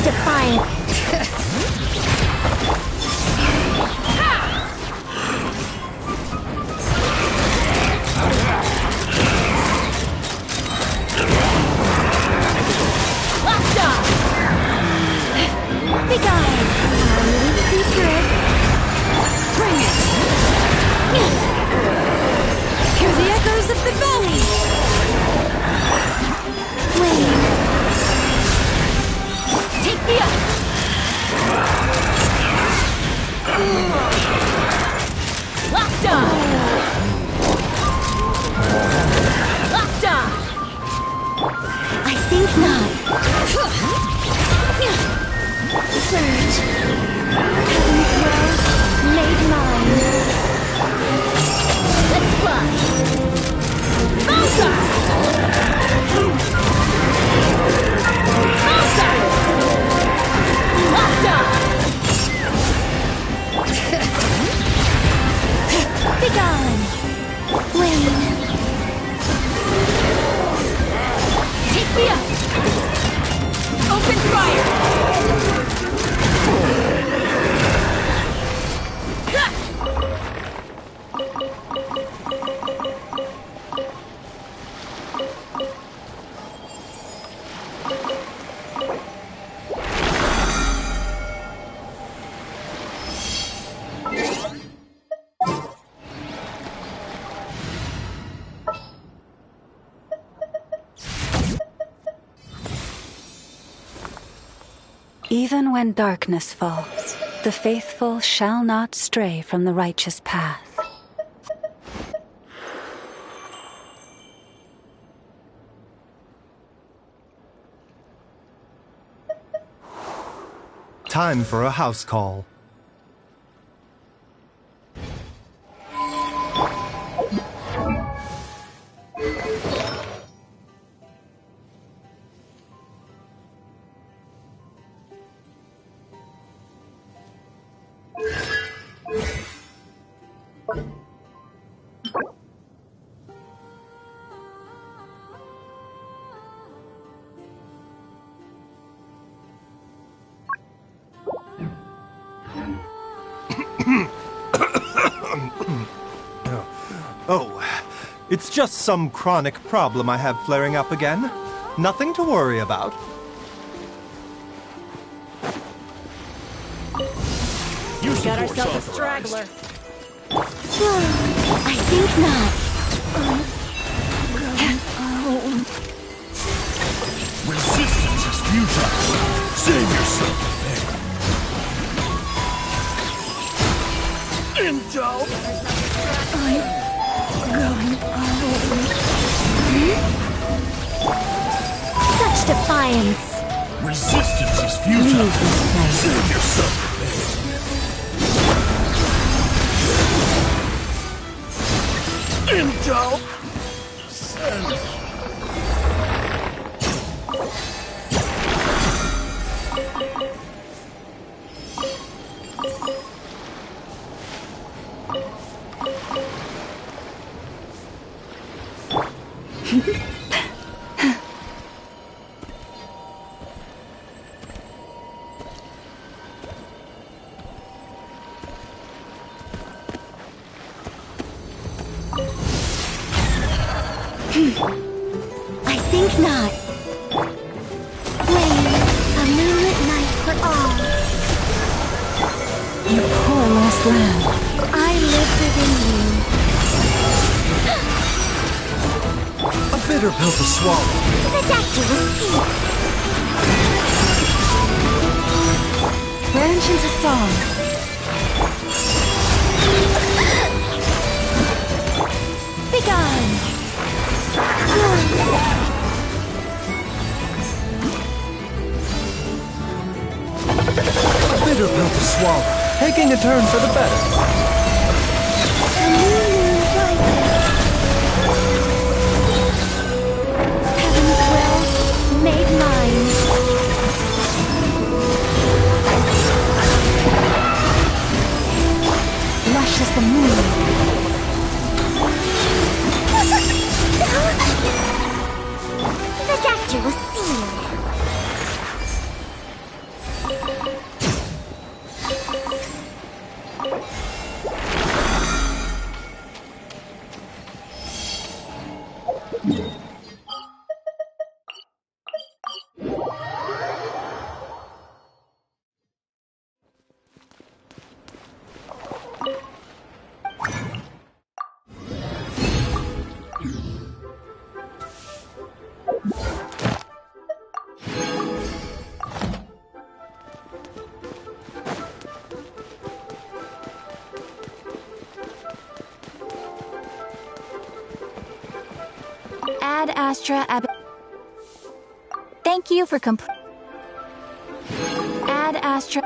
Defiant. Hear the echoes of the valley. Take me up! Locked on! Locked on! I think not. Surge. Heaven's will made mine. Let's fly! Mozart! Mozart! Locked on! Be gone! Wayne! Take me up! Open fire! Even when darkness falls, the faithful shall not stray from the righteous path. Time for a house call. Oh, it's just some chronic problem I have flaring up again. Nothing to worry about. You got ourselves a straggler. I think not. Resistance is futile. Save yourself. Intel. Such defiance. Resistance is futile. Save yourself. Intel. Send. I think not. Flame, a moonlit night for all. You poor lost lamb. I live within you. A bitter pill to swallow. The doctor will see. Branch into song. Begone! A bitter pill to swallow. Taking a turn for the better. A new moon rises. Heaven's will made mine. Lush as the moon. The doctor will see you. Ad Astra Ab. Thank you for Ad Astra.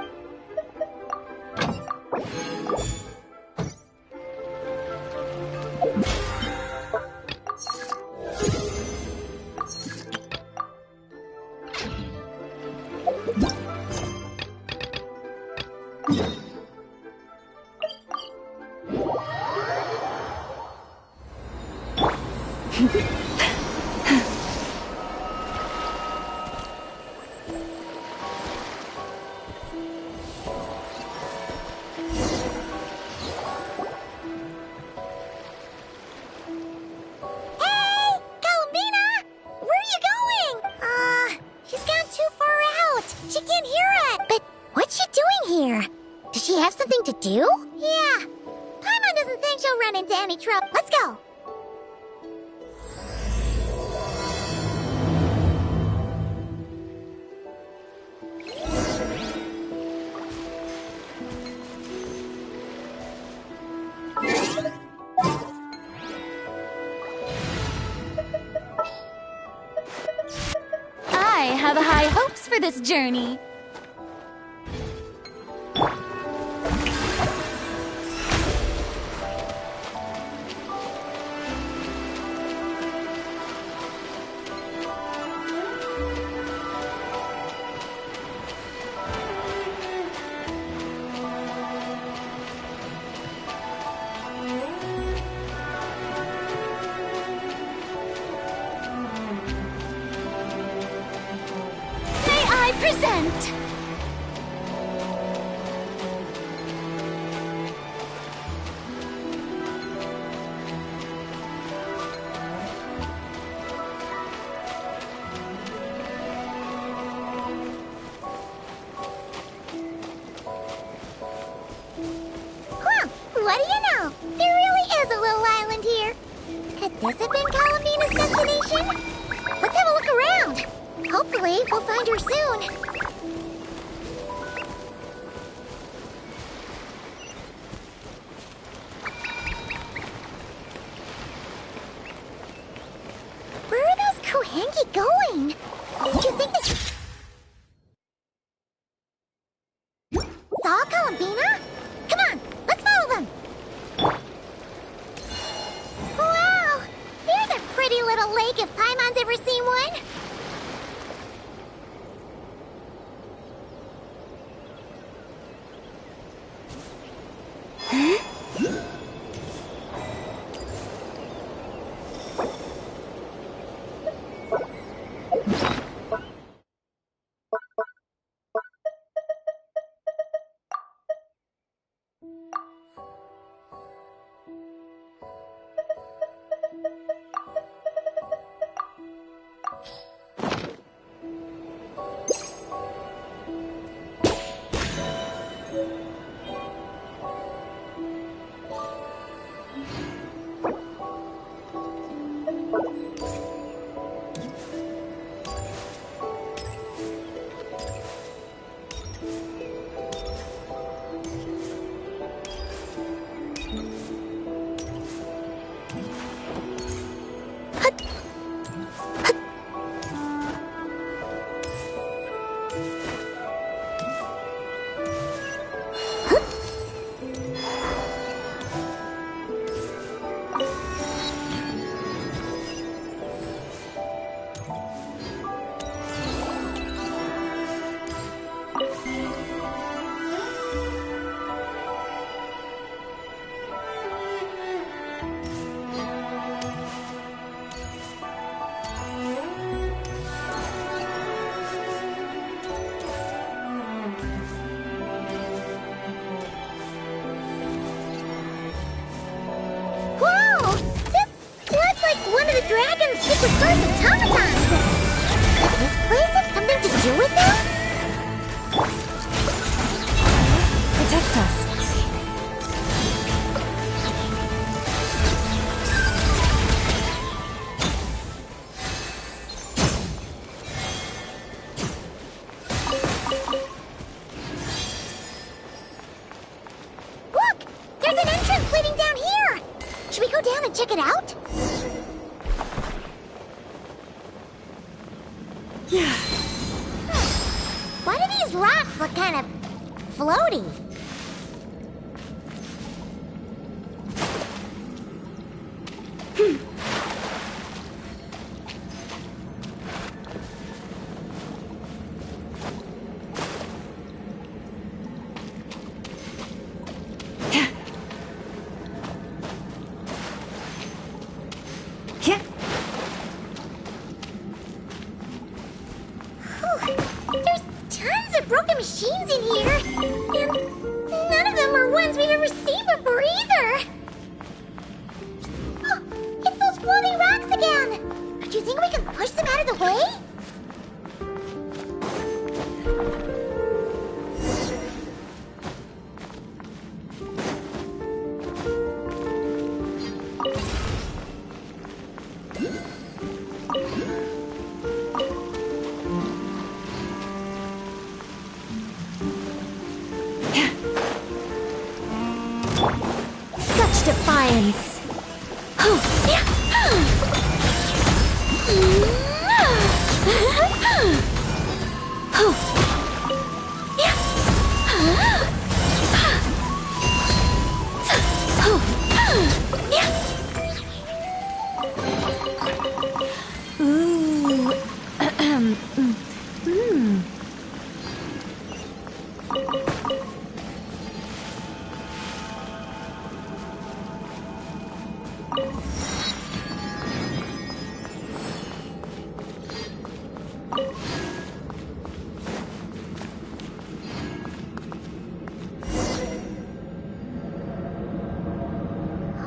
Does she have something to do? Yeah. Paimon doesn't think she'll run into any trouble. Let's go. I have high hopes for this journey. Present! Huh, what do you know? There really is a little island here. Could this have been Columbina's destination? Let's have a look around. Hopefully, we'll find her soon. Where are those Kohenki going? Do you think they... Saw Columbina? Come on, let's follow them. Wow, there's a pretty little lake if Paimon's ever seen one. dragon's secret birth automatons! Could this place have something to do with them? Protect us. Look! There's an entrance leading down here! Should we go down and check it out? Yeah. Why do these rocks look kind of floaty? Yeah. There's tons of broken machines in here, and none of them are ones we've ever seen before either. Oh, it's those floating rocks again. Do you think we can push them out of the way? Such defiance. Ooh.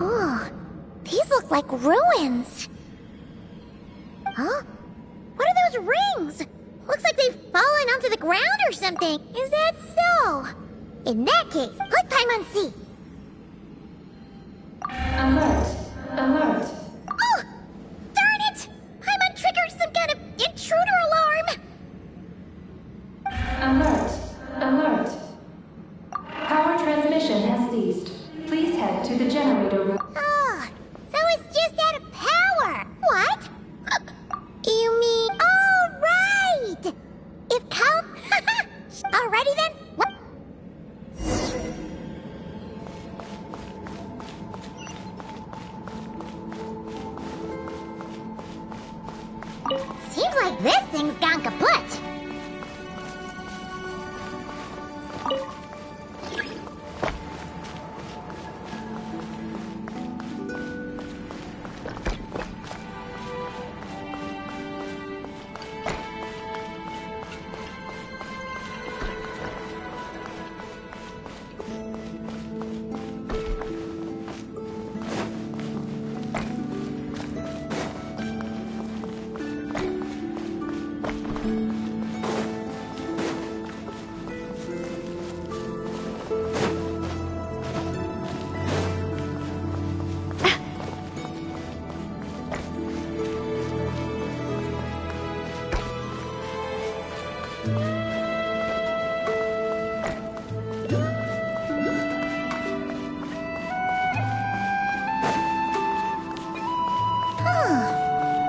Oh, these look like ruins. Huh? What are those rings? Looks like they've fallen onto the ground or something. Is that so? In that case, put Paimon C. Alert! Alert! Oh! Darn it! Paimon triggered some kind of intruder alarm! Alert! Alert! Power transmission has ceased. Please head to the generator room. Oh, so it's just out of power. What? You mean... Oh, right! If Cal... Alrighty then. What? Seems like this thing's gone kaput.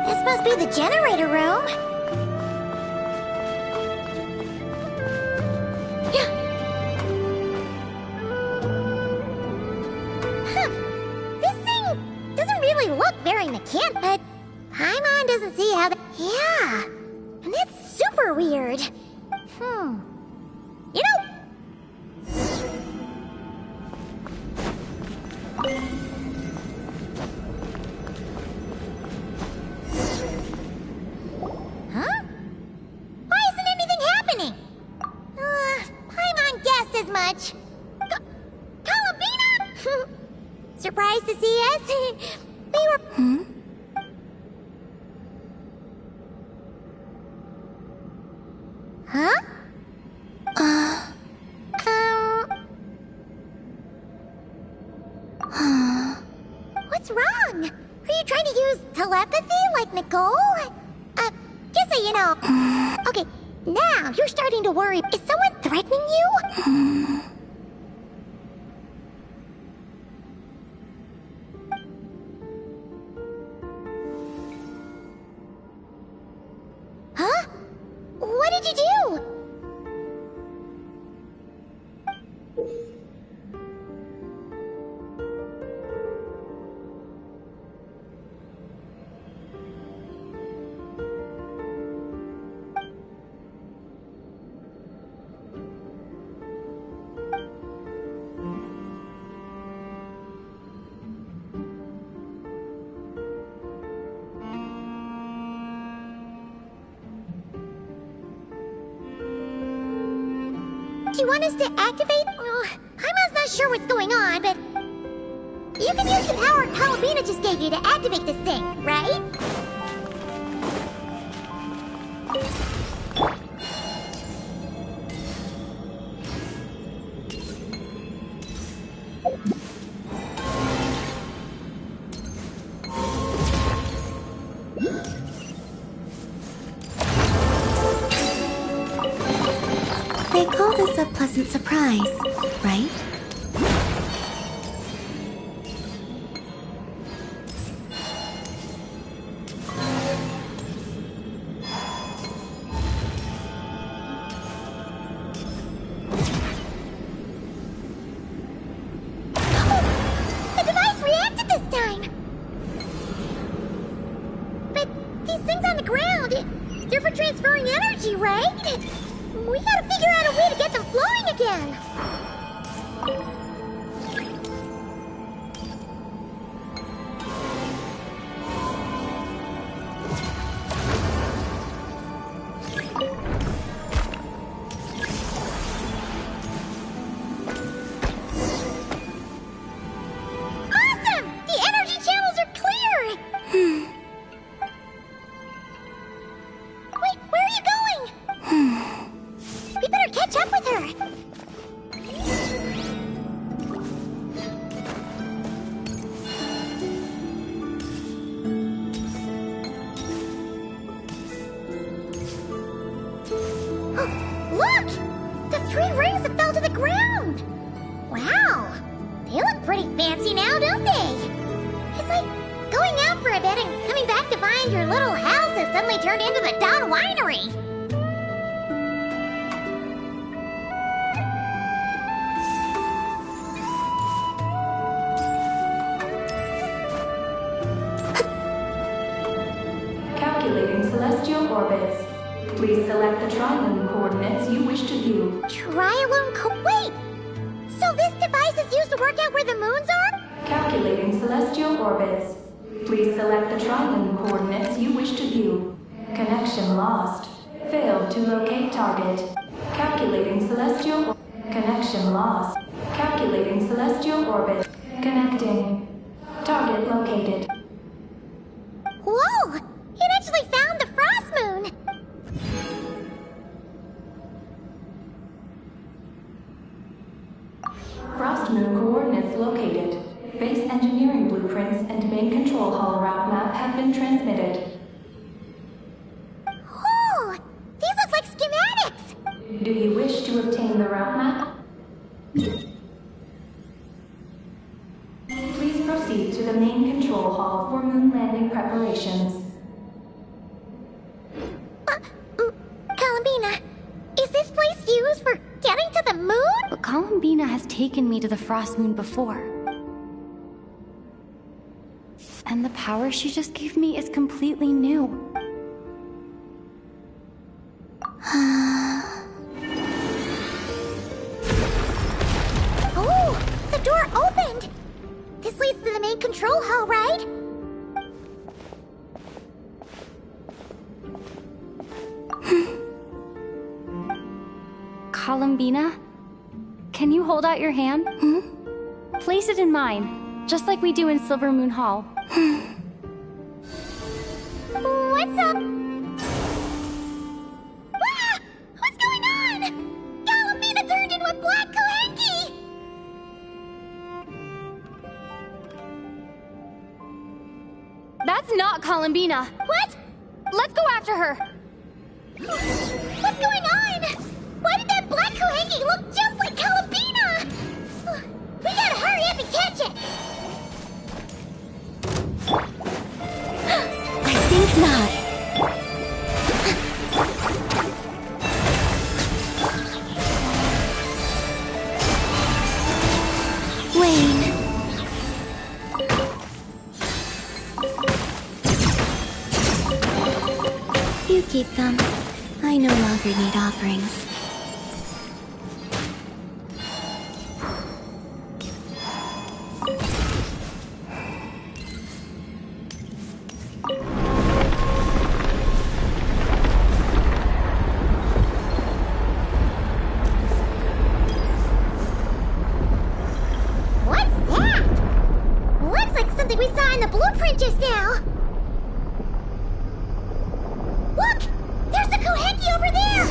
This must be the generator room. Huh. This thing doesn't really look very mechanical, but Paimon doesn't see how Yeah, and that's super weird. You know... Huh? Why isn't anything happening? Paimon guessed as much. Columbina? Surprised to see us? We were... What's wrong? Are you trying to use telepathy like Nicole? Just so you know. Okay, now you're starting to worry. Is someone threatening you? Huh? What did you do? Do you want us to activate? I'm not sure what's going on, but you can use the power Calabina just gave you to activate this thing, right? They call this a pleasant surprise, right? The device reacted this time! But these things on the ground, they're for transferring energy, right? We gotta figure out a way to get them flowing again! Awesome! The energy channels are clear! Wait, where are you going? We better catch up with her! Look! The 3 rings that fell to the ground! Wow! They look pretty fancy now, don't they? It's like going out for a bit and coming back to find your little house has suddenly turned into the Dawn Winery! Calculating celestial orbits. Please select the triune coordinates you wish to view. Wait! So this device is used to work out where the moons are? Calculating celestial orbits. Please select the triune coordinates you wish to view. Connection lost. Failed to locate target. Calculating celestial connection lost. Calculating celestial orbit. Connecting. Target located. Whoa! It actually found the frost moon! Frost moon coordinates located. Base engineering blueprints and main control hall route map have been transmitted. Oh! These look like schematics! Do you wish to obtain the route map? Please proceed to the main control hall for moon landing preparations. Columbina, is this place used for getting to the moon? But Columbina has taken me to the Frost Moon before. And the power she just gave me is completely new. Oh! The door opened! This leads to the main control hall, right? Columbina, can you hold out your hand? Place it in mine, just like we do in Silver Moon Hall. What's up? Ah! What's going on? Columbina turned into a black Kohenki! That's not Columbina. What? Let's go after her. What's going on? Why did that black Kuhengi look just like Columbina? We gotta hurry up and catch it! I think not. Wayne. You keep them. I no longer need offerings. What's that? Looks like something we saw in the blueprint just now. Look! There's the Kuhengi over there!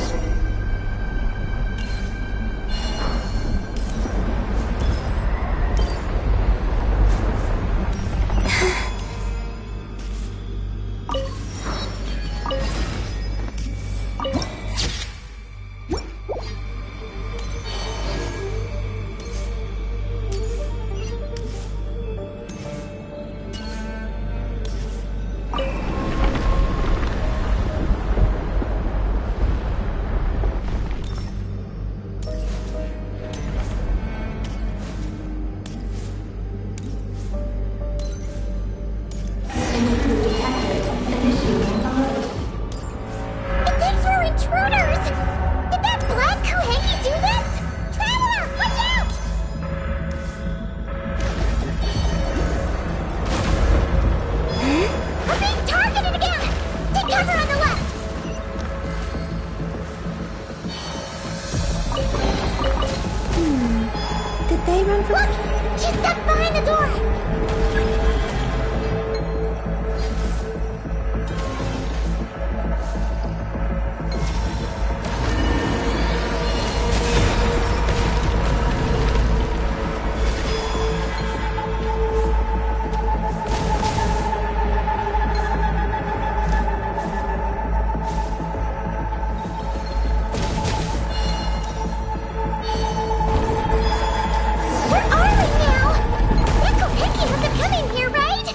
Intruder detected. Initiating alert. It thinks we're intruders! Did that black Kuhengi do this? Traveler, watch out! We're being targeted again! Take cover on the left! Did they run from... Look! She's stuck behind the door! Where are we now? That Kuhengi must have come in here, right?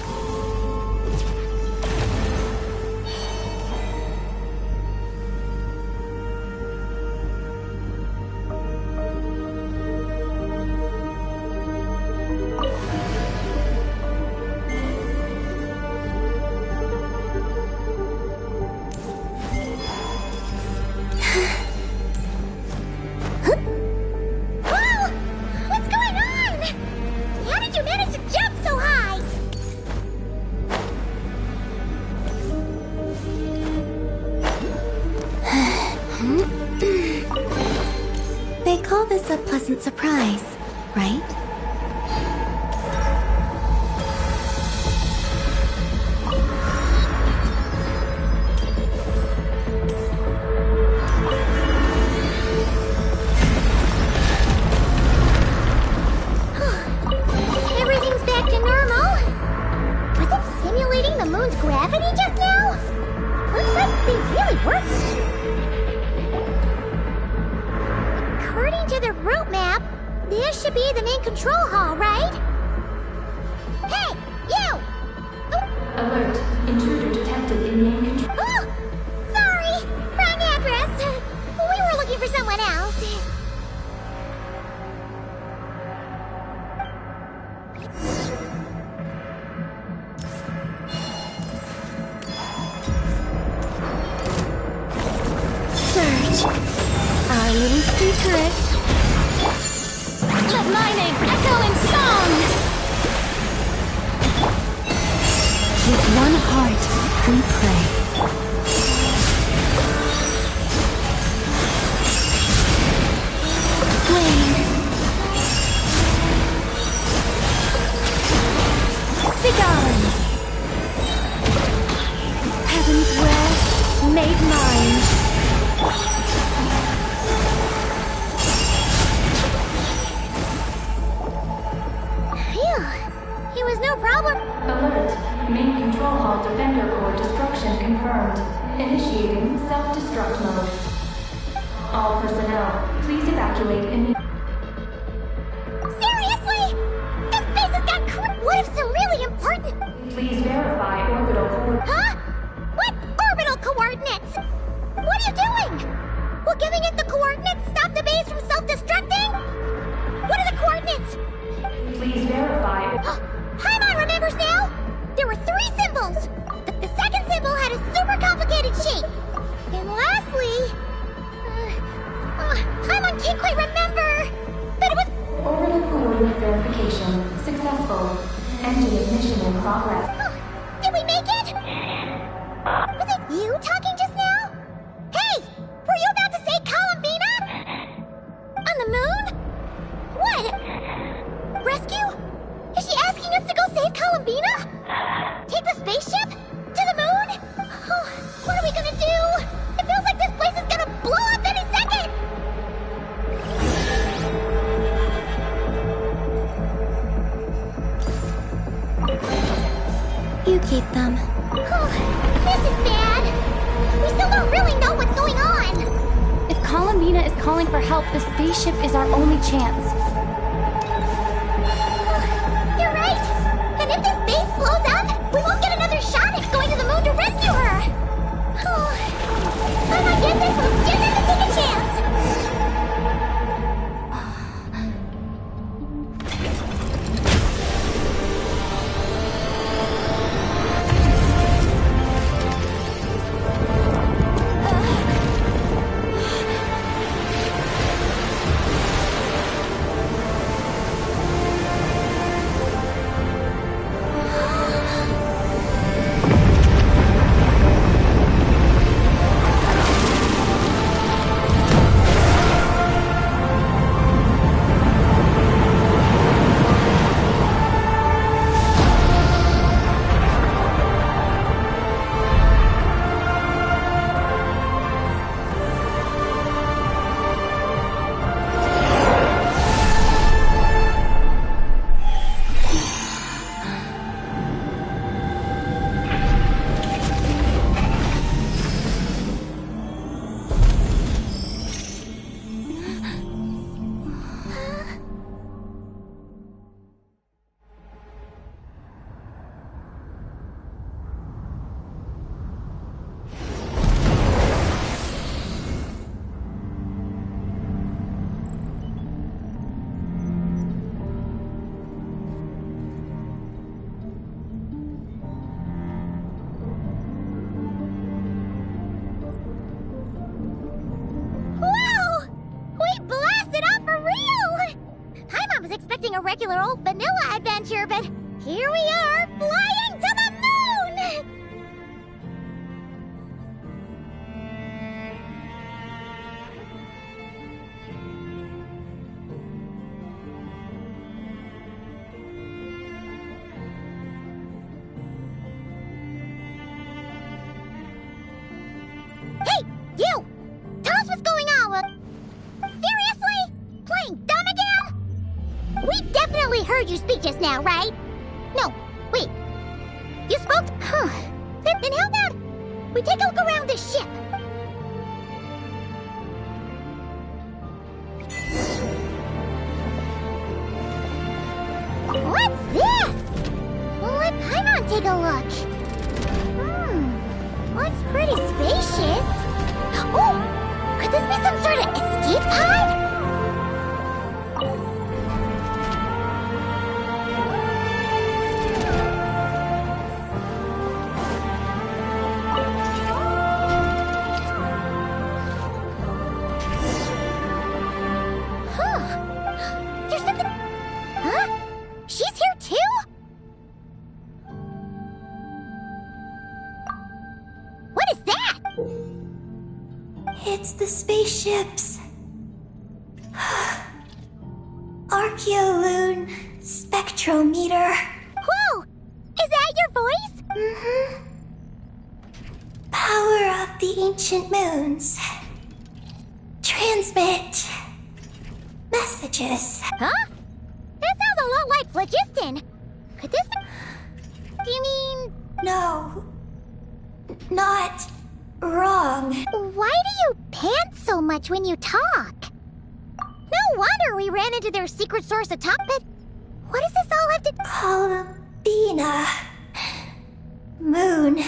Whoa! What's going on? How did you manage to jump so high? They call this a pleasant surprise, right? Everything's back to normal. Was it simulating the moon's gravity just now? Looks like they really worked. According to the route map, this should be the main control hall, right? Hey, you! Oh, Alert. Intruder detected in main control. oh, sorry, wrong address. We were looking for someone else. Search. Our little secret. Let my name echo in song! With one heart, we pray. Wayne. Begone. Heaven's will made mine. Phew, it was no problem. Alert. Main control hall defender core destruction confirmed. Initiating self-destruct mode. All personnel, please evacuate immediately. Seriously? This base has got what if some really important... Please verify orbital coordinates. Huh? What orbital coordinates? What are you doing? Will giving it the coordinates stop the base from self-destructing? What are the coordinates? Please verify. Paimon remembers now! There were 3 symbols! The second symbol had a super complicated shape. And lastly... Paimon can't quite remember! But it was... Orbital coordinate verification successful. Engine ignition in progress. Did we make it? Was it you talking just now? Hey! Were you about to say Columbina? On the moon? What? Rescue? Is she asking us to go save Columbina? Take the spaceship? To the moon? Oh, what are we gonna do? It feels like this place is gonna blow up any second! You keep them. This is bad. We still don't really know what's going on. If Columbina is calling for help, the spaceship is our only chance. You're right. And if this base blows up, we won't get another shot at going to the moon to rescue her. I guess this will just have to take a chance. A regular old vanilla adventure, but here we are, flying to the moon! Hey, you! Tell us what's going on! Seriously? Playing dumb again? We definitely heard you speak just now, right? No, wait. You spoke? Huh. Then how about we take a look around this ship? What's this? Well, let Paimon take a look. Looks pretty spacious. Oh, could this be some sort of escape pod? There's something... Huh? She's here too? What is that? It's the spaceships. Archeoloon spectrometer. Whoa! Is that your voice? Mm-hmm. Power of the ancient moons. Transmit messages. Huh? That sounds a lot like phlogiston. Could this be... Do you mean No. Not wrong. Why do you pant so much when you talk? No wonder we ran into their secret source of Topit. What does this all have to... Columbina. Moon.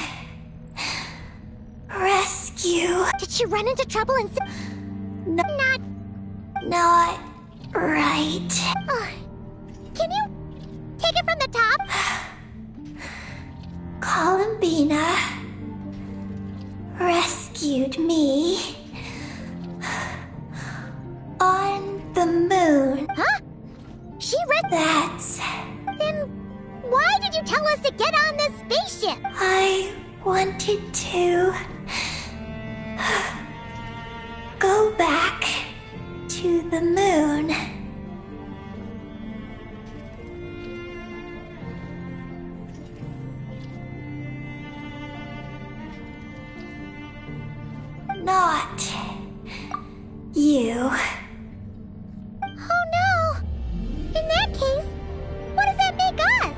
Rescue. Did she run into trouble and... No, not right. Can you take it from the top? Columbina rescued me on the moon. Huh? That's... Then why did you tell us to get on this spaceship? I wanted to go back to the moon. Not you. Oh no! In that case, what does that make us?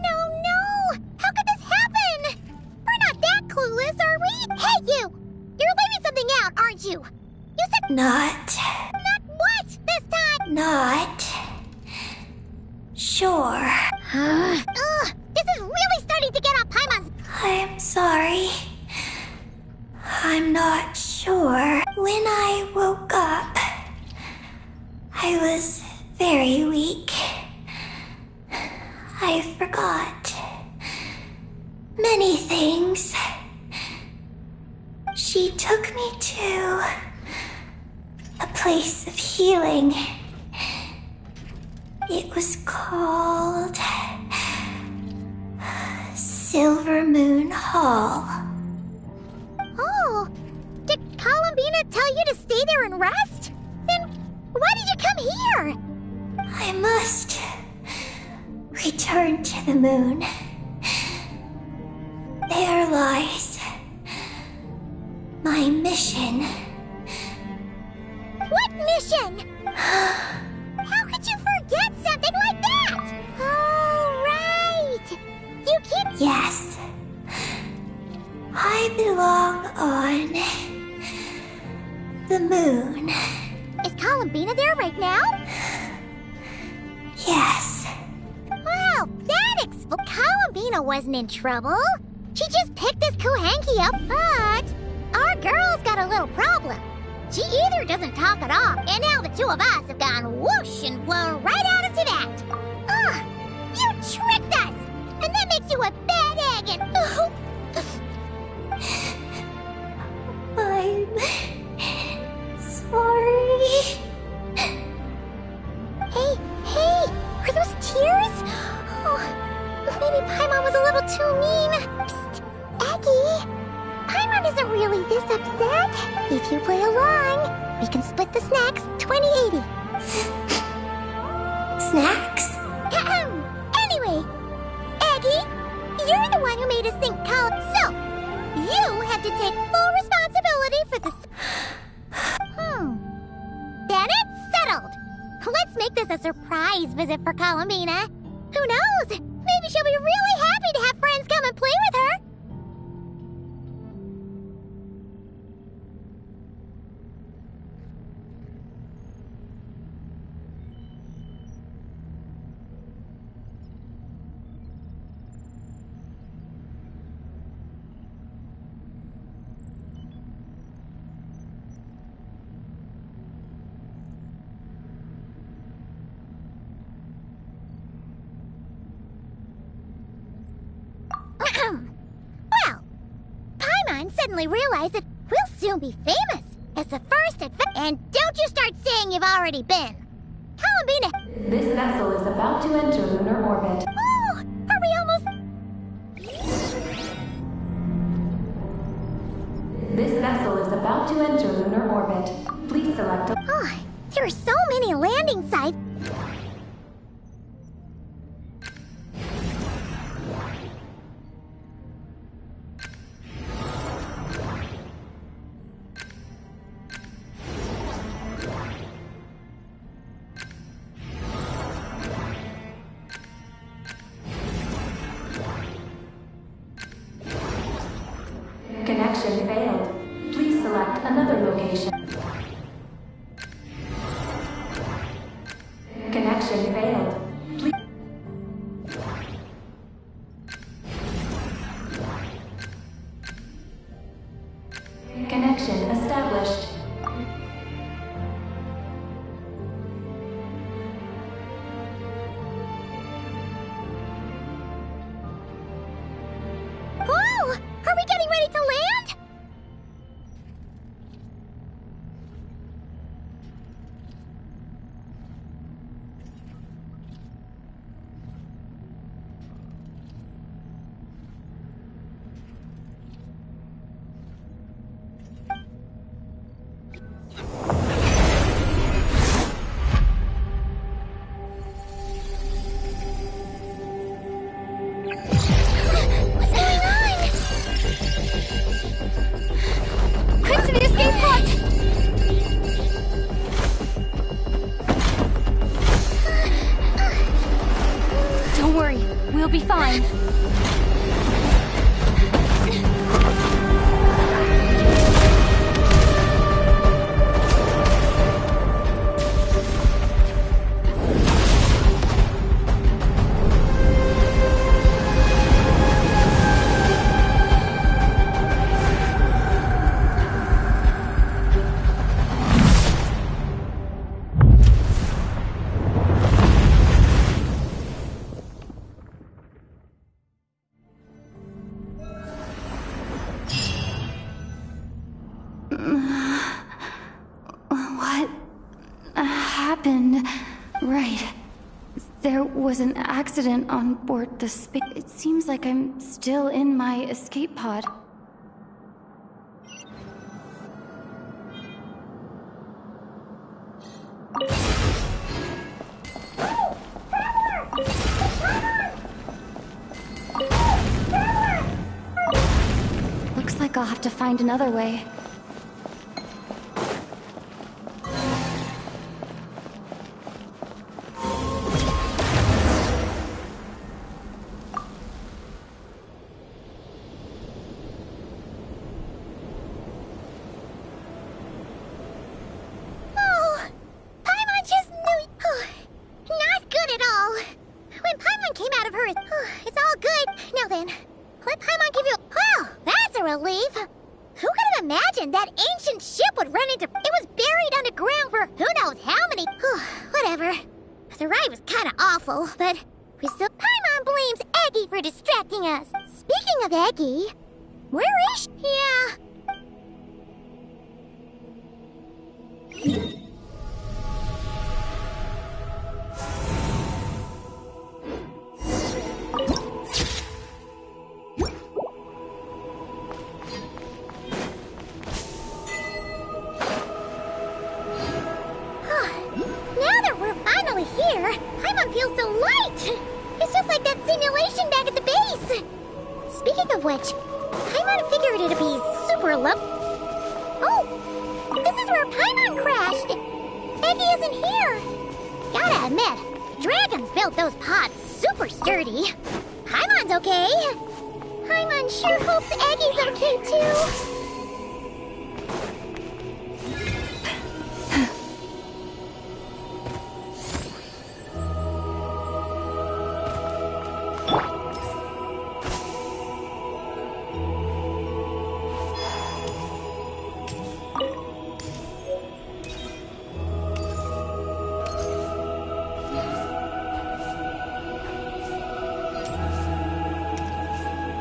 No! How could this happen? We're not that clueless, are we? Hey, you! You're leaving something out, aren't you? You said Not what this time? Not sure. Ugh! This is really starting to get on Paimon's... I'm sorry. I'm not sure. When I woke up, I was very weak. I forgot many things. She took me to a place of healing. It was called Silver Moon Hall. Oh! Did Columbina tell you to stay there and rest? Then why did you come here? I must return to the moon. There lies my mission. What mission? How could you forget something like that? Oh, right! You keep... Yes. I belong on the moon. Is Columbina there right now? Yes. Well, that Columbina wasn't in trouble. She just picked this Kuhanki up, but our girl's got a little problem. She either doesn't talk at all, and now the two of us have gone whoosh and flown right out of Tibet. Ugh! You tricked us! And that makes you a bad egg and... I'm sorry. Hey! Are those tears? Oh, maybe Paimon was a little too mean. Psst! Aggie! Paimon isn't really this upset. If you play along, we can split the snacks 20-80. Snacks? Anyway, Aggie, you're the one who made us think So, you have to take full responsibility for this. Then it's settled. Let's make this a surprise visit for Columbina. Who knows? Maybe she'll be really happy to have friends come and play with her. suddenly realize that we'll soon be famous as the first and don't you start saying you've already been. Columbina! This vessel is about to enter lunar orbit. Oh! Are we almost... This vessel is about to enter lunar orbit. Please select a... Oh, there are so many landing sites. Connection failed. Please select another location. Connection failed. Please... Connection established. Whoa! Are we getting ready to land? What's going on? Quick to the escape pod! Don't worry, we'll be fine. What happened? Right. There was an accident on board the space. It seems like I'm still in my escape pod. Looks like I'll have to find another way. Oh, Paimon just knew. Not good at all. When Paimon came out of her, it's all good. Now then, let Paimon give you. Wow, that's a relief. Who could have imagined that ancient ship would run into? It was buried underground for who knows how many. Whatever. The ride was kind of awful, but we still. Paimon blames Eggy for distracting us. Speaking of Eggy, where is she? Yeah. Now that we're finally here, Paimon feels so light! It's just like that simulation back at the base! Speaking of which, Paimon figured it'd be super low. Oh! This is where Paimon crashed! Eggy isn't here! Gotta admit, dragons built those pods super sturdy. Paimon's okay. Paimon sure hopes Eggy's okay too.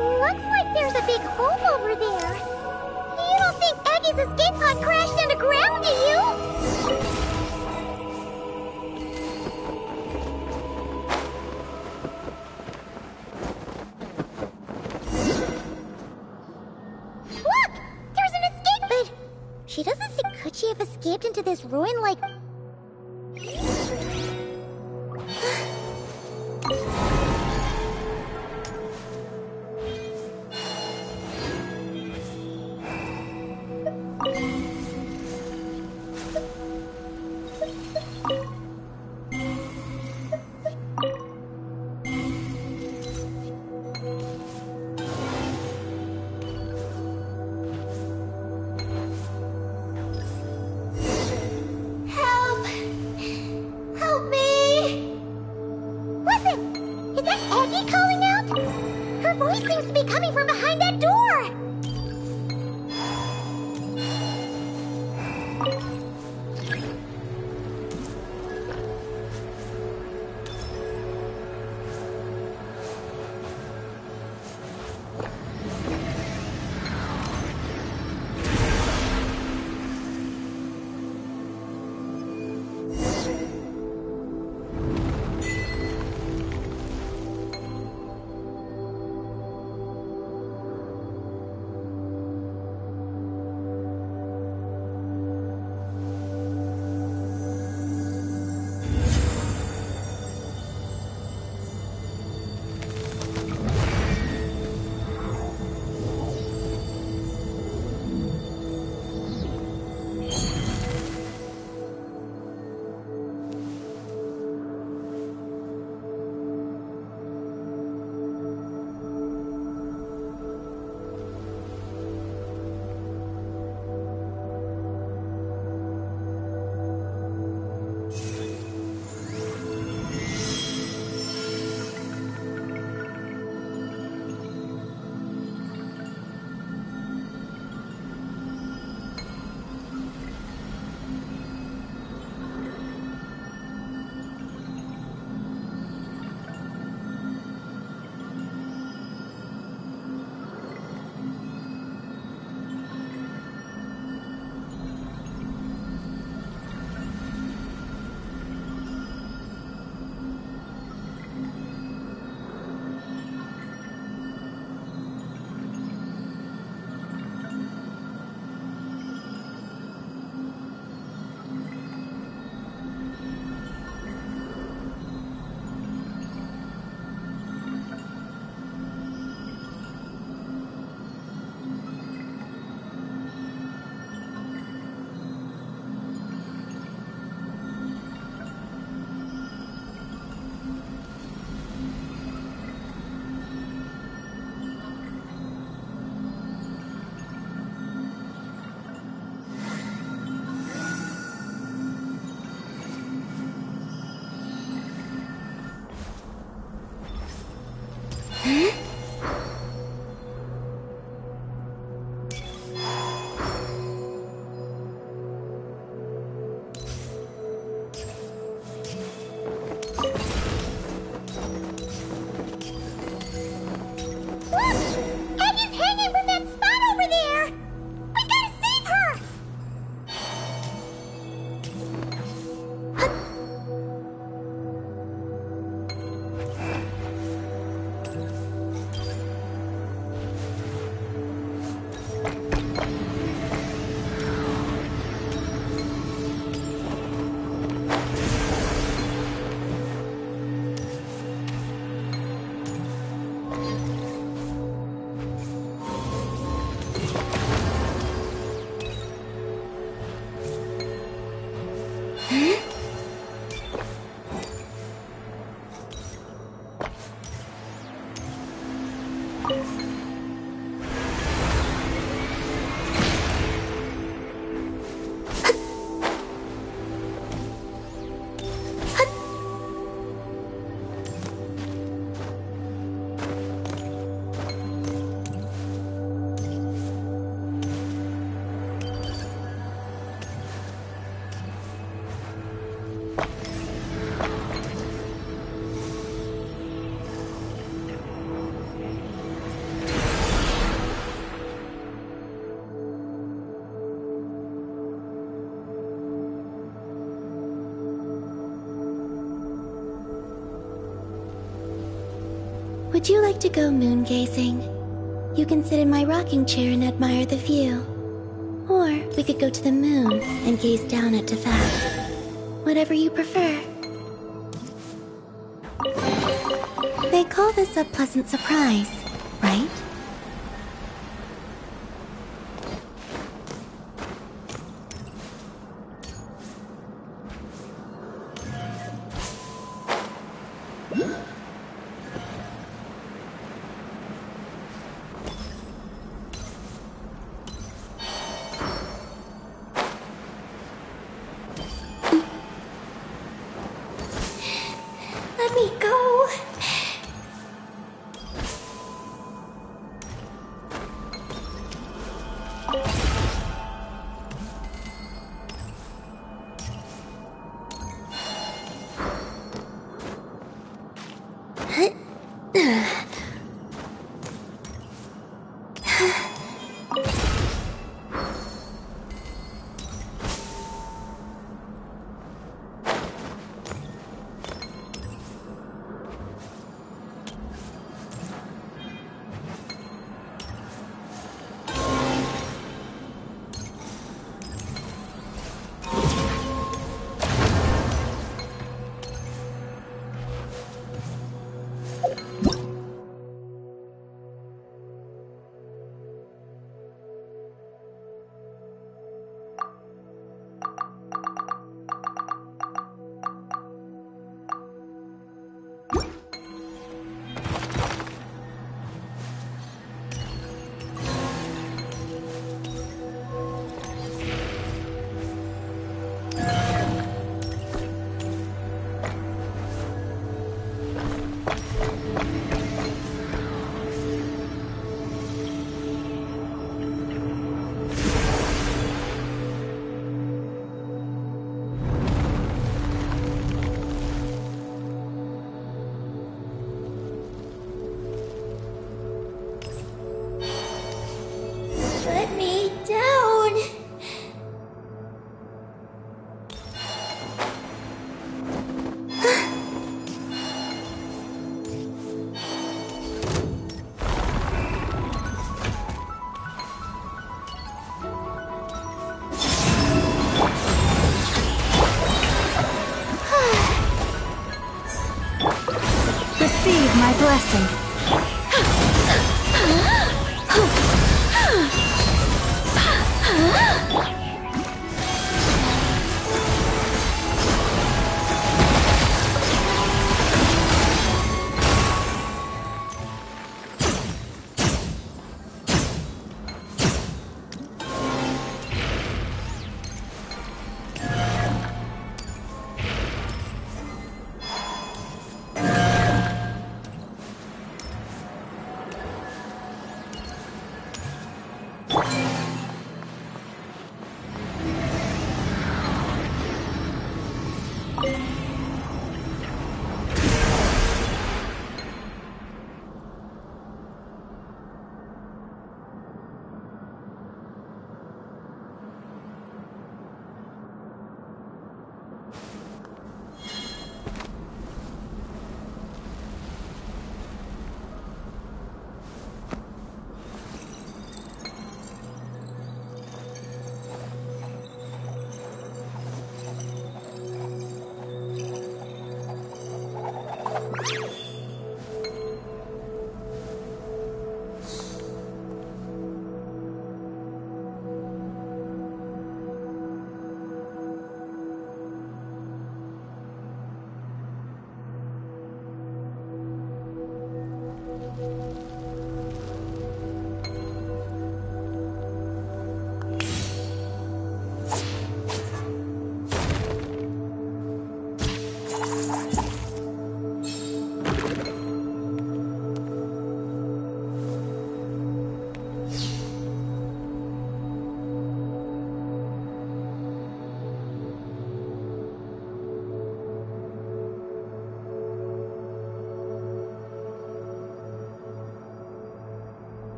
Looks like there's a big hole over there. Could she have escaped into this ruin like... Would you like to go moon gazing? You can sit in my rocking chair and admire the view. Or we could go to the moon and gaze down at Tefat. Whatever you prefer. They call this a pleasant surprise, right? Let me go. Let me down. Receive my blessing.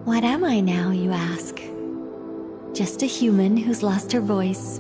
What am I now, you ask? Just a human who's lost her voice.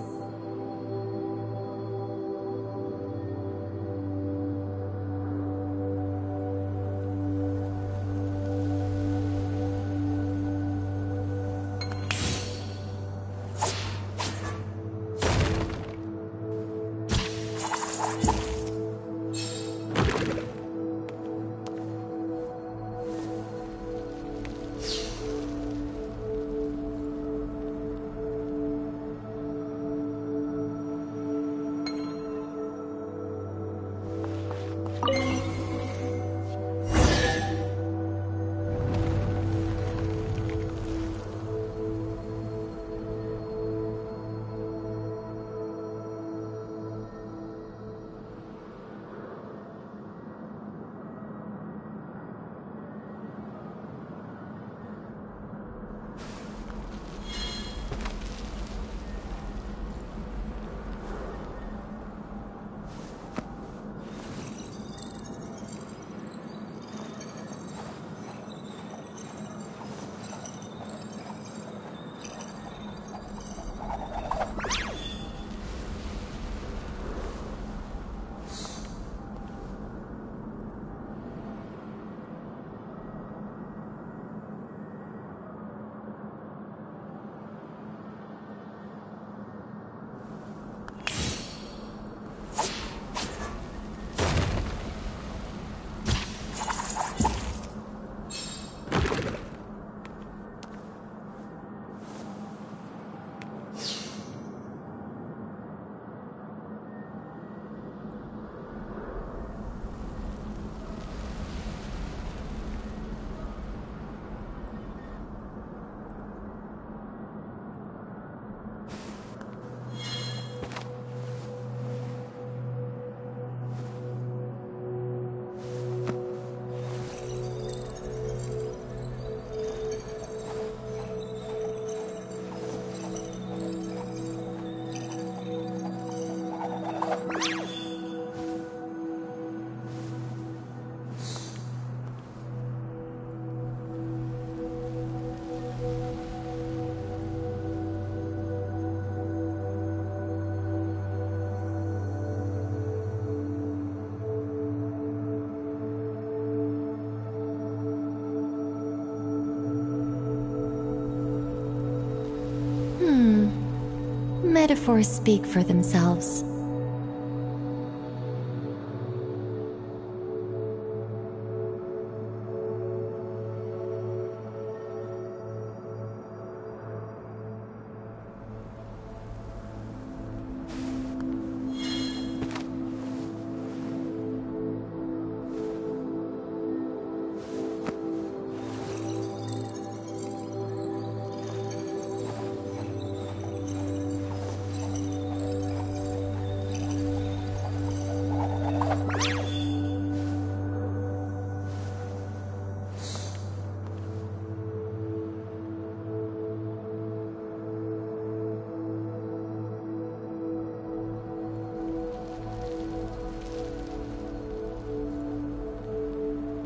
Metaphors speak for themselves.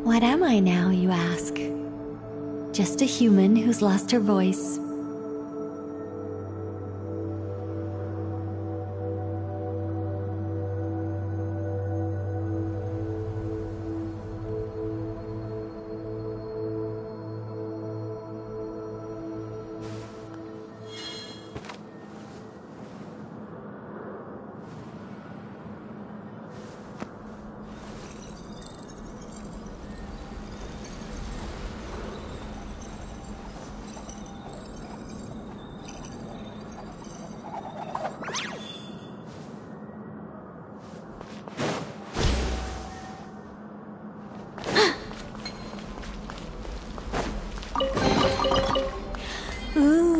What am I now, you ask? Just a human who's lost her voice. Ooh.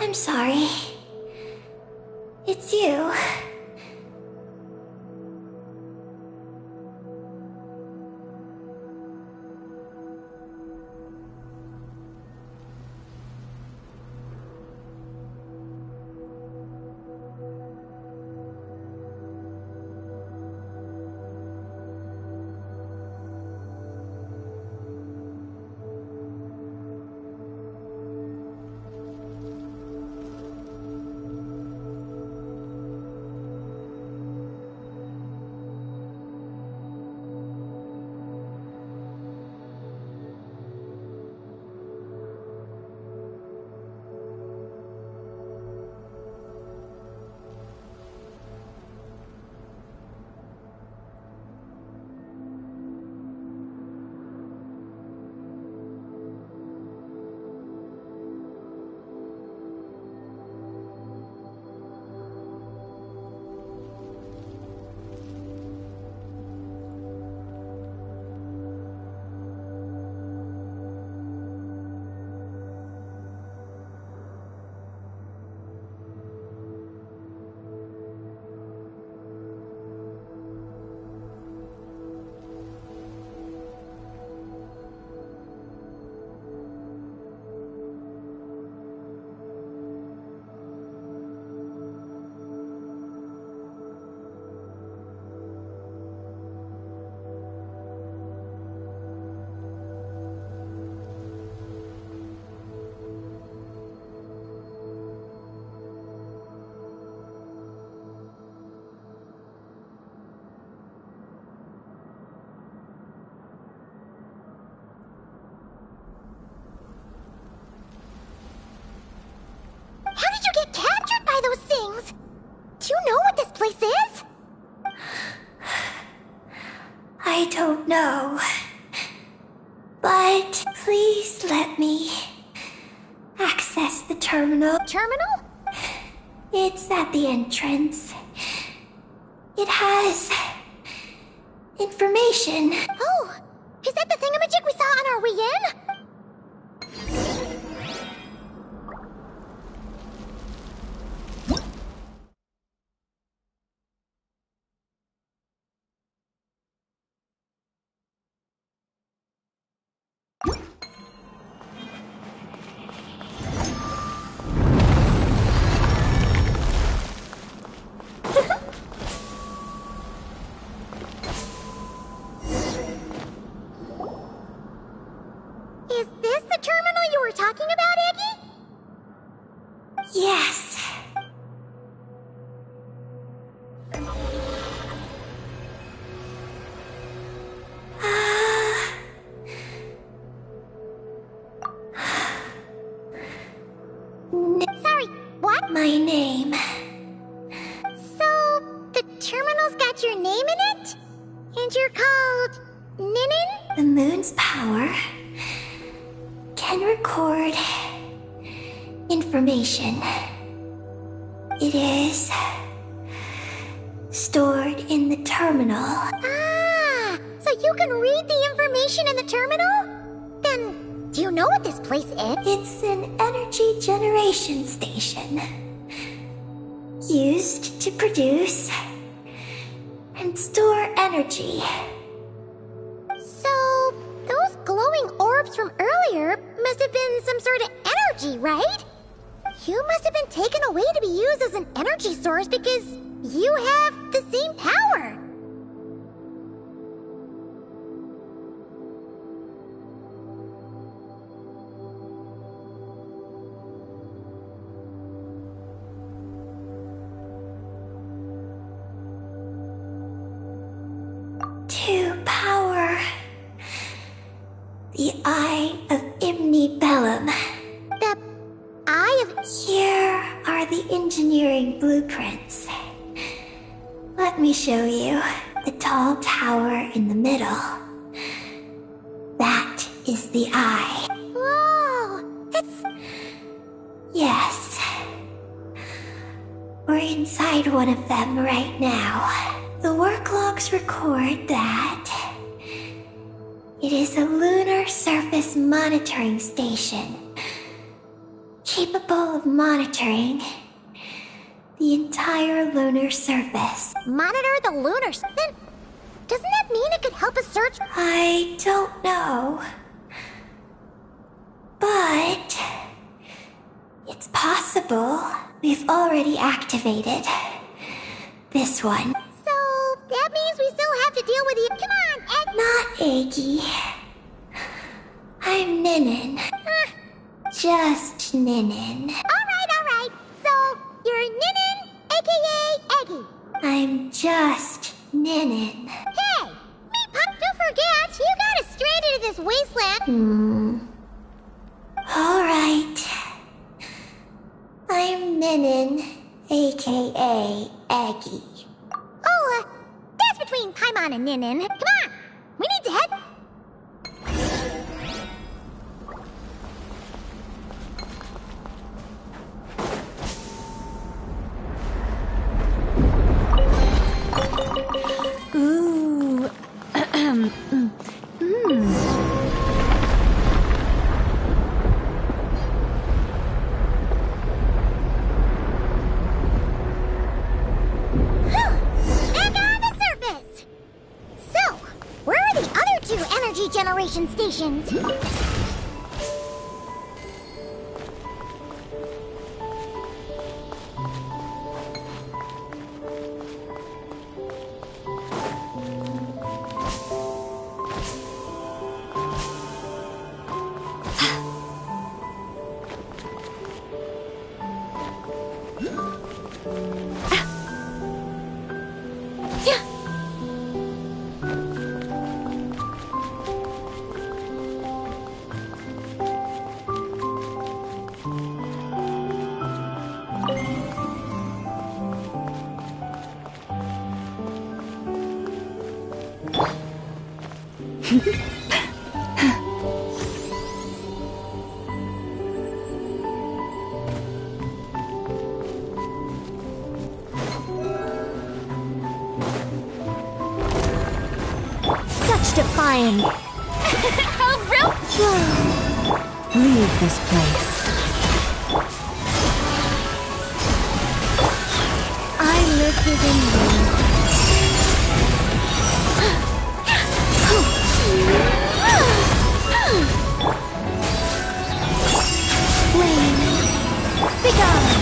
I'm sorry. It's you. I don't know. But please let me access the terminal. Terminal? It's at the entrance. It has information. Oh, Is that the thingamajig we saw on our way in? Is this the terminal you were talking about, Eggy? Yes. Sorry, what? My name. So, the terminal's got your name in it? And you're called Ninin? The moon's power can record information. It is stored in the terminal. Ah, so you can read the information in the terminal? Then, do you know what this place is? It's an energy generation station used to produce and store energy. So, those glowing orbs from earlier must have been some sort of energy, right? You must have been taken away to be used as an energy source because you have the same power. To power the Eye of Imnibellum. The Eye of... Here are the engineering blueprints. Let me show you the tall tower in the middle. That is the eye. Whoa, it's... Yes. We're inside one of them right now. The work logs record that it is a lunar surface monitoring station, capable of monitoring the entire lunar surface. Monitor the lunar... Then, doesn't that mean it could help us search... I don't know. But it's possible we've already activated this one. So, that means we still have to deal with you. Come on, Egg... Not Eggy. I'm Ninin. Just Ninin. Alright. So, you're Ninin, aka Eggy. I'm just Ninin. Hey, me Pop, don't forget, you got us straight into this wasteland. Alright. I'm Ninin, aka Eggy. Oh, that's between Paimon and Ninin. Come on, we need to head... Ooh. Back on the surface! So, where are the other two energy generation stations? Such defiance. How Leave this place. I live within you. Flame, be gone.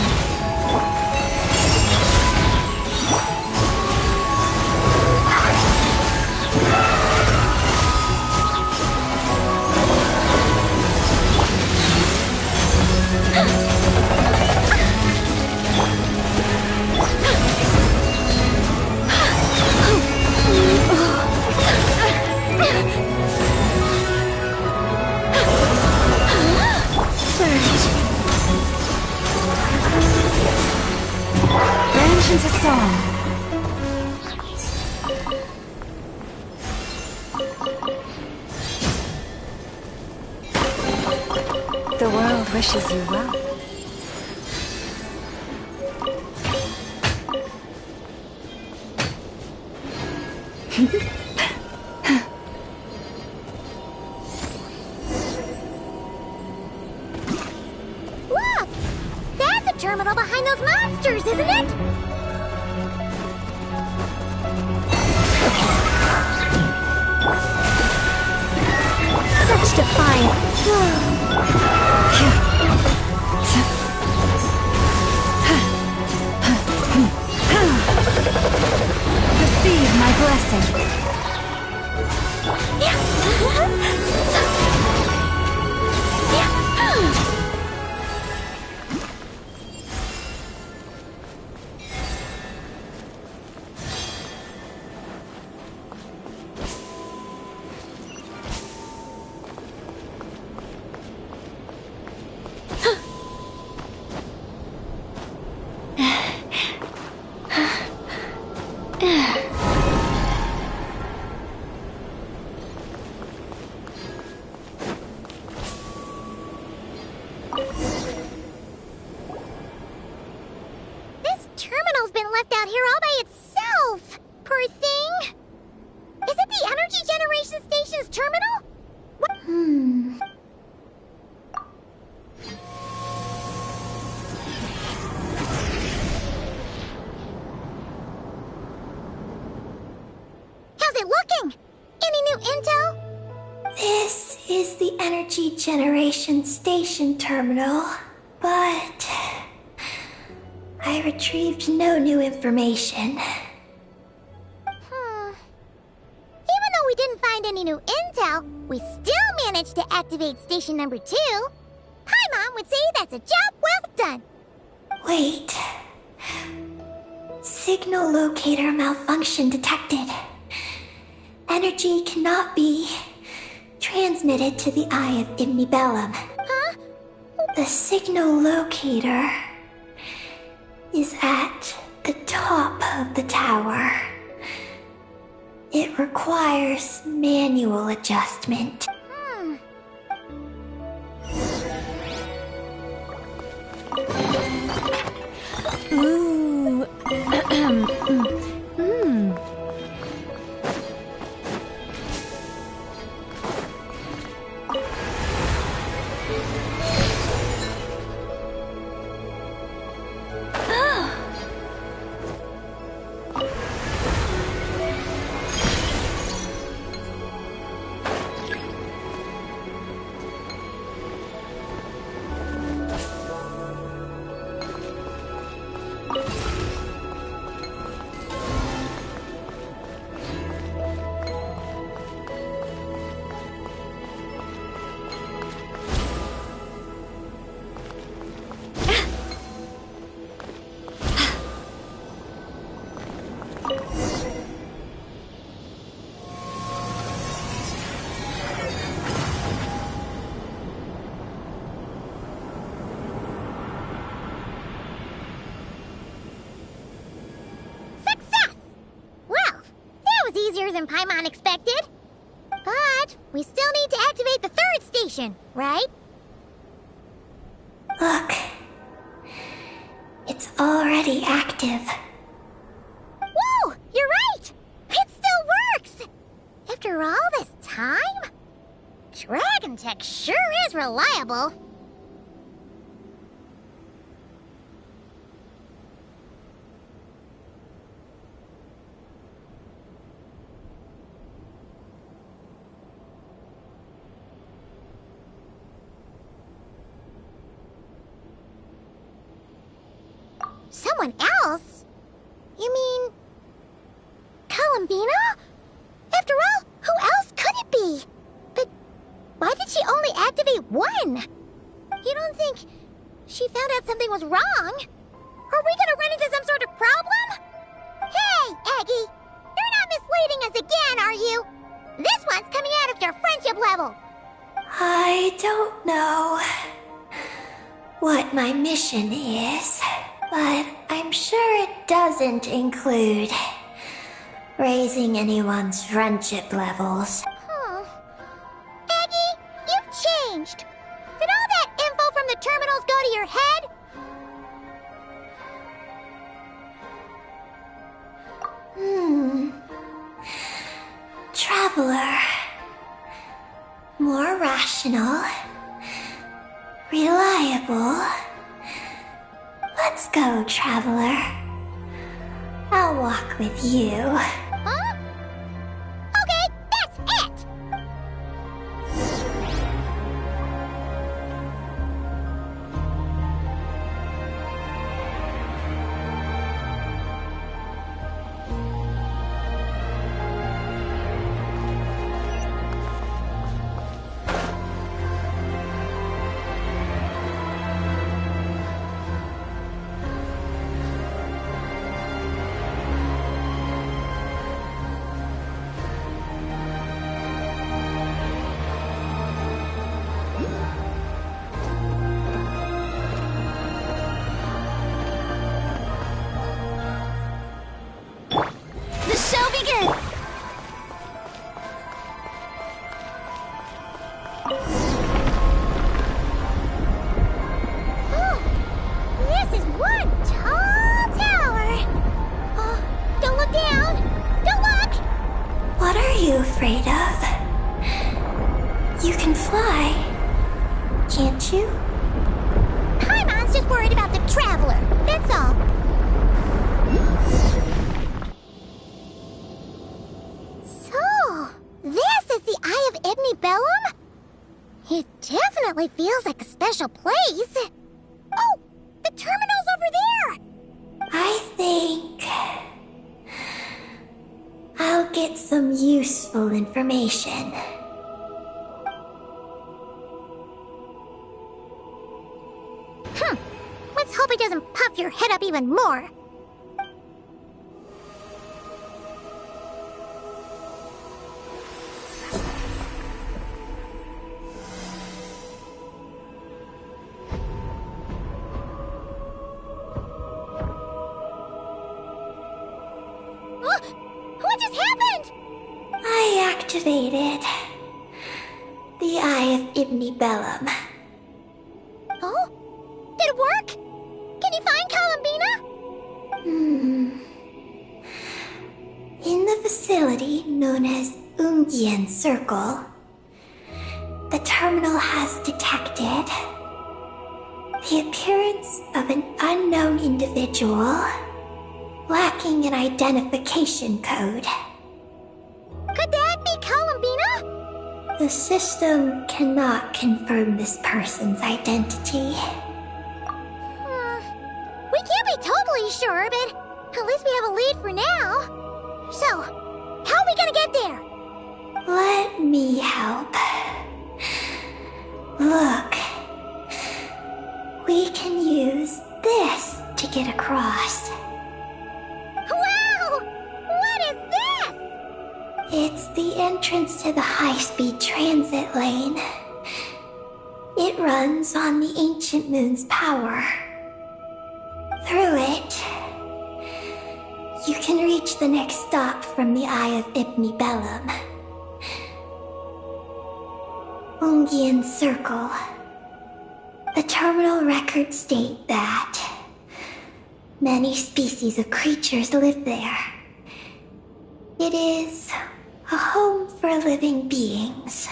Branch into song. The world wishes you well. Look! That's a terminal behind those monsters, isn't it? Such defiance. Receive my blessing. This terminal's been left out here all by itself. Poor thing. Is it the energy generation station's terminal? What? How's it looking? Any new intel? This is the energy generation station terminal, but I retrieved no new information. Even though we didn't find any new intel, we still managed to activate station number 2. Paimon would say that's a job well done. Wait. Signal locator malfunction detected. Energy cannot be transmitted to the eye of Imnibellum. Huh? The signal locator is at the top of the tower. It requires manual adjustment. Ooh. easier than Paimon expected. But we still need to activate the third station, right? Look. It's already active. Whoa! You're right! It still works! After all this time? tech sure is reliable. Someone else? You mean... Columbina? After all, who else could it be? But why did she only activate one? You don't think she found out something was wrong? Are we gonna run into some sort of problem? Hey, Eggie! You're not misleading us again, are you? This one's coming out of your friendship level. I don't know what my mission is, but I'm sure it doesn't include raising anyone's friendship levels. Eggie, you've changed. Did all that info from the terminals go to your head? Traveler. More rational. Reliable. Let's go, Traveler. I'll walk with you. Huh? Okay, that's it! Afraid of? You can fly, can't you? Paimon's just worried about the Traveler, that's all. So, this is the Eye of Ibni Bellum? It definitely feels like a special place. Oh, the terminal's over there! I think I'll get some useful information. Let's hope it doesn't puff your head up even more. What just happened? I activated the Eye of Ibni Bellum. Oh? Did it work? Can you find Columbina? In the facility known as Ungian Circle, the terminal has detected the appearance of an unknown individual lacking an identification code. Could that be Columbina? The system cannot confirm this person's identity. We can't be totally sure, but at least we have a lead for now. So, how are we gonna get there? Let me help. Look. We can use this to get across. Wow! What is this? It's the entrance to the high-speed transit lane. It runs on the ancient moon's power. Through it, you can reach the next stop from the Eye of Ibni Bellum. Ungian Circle. The terminal records state that many species of creatures live there. It is a home for living beings.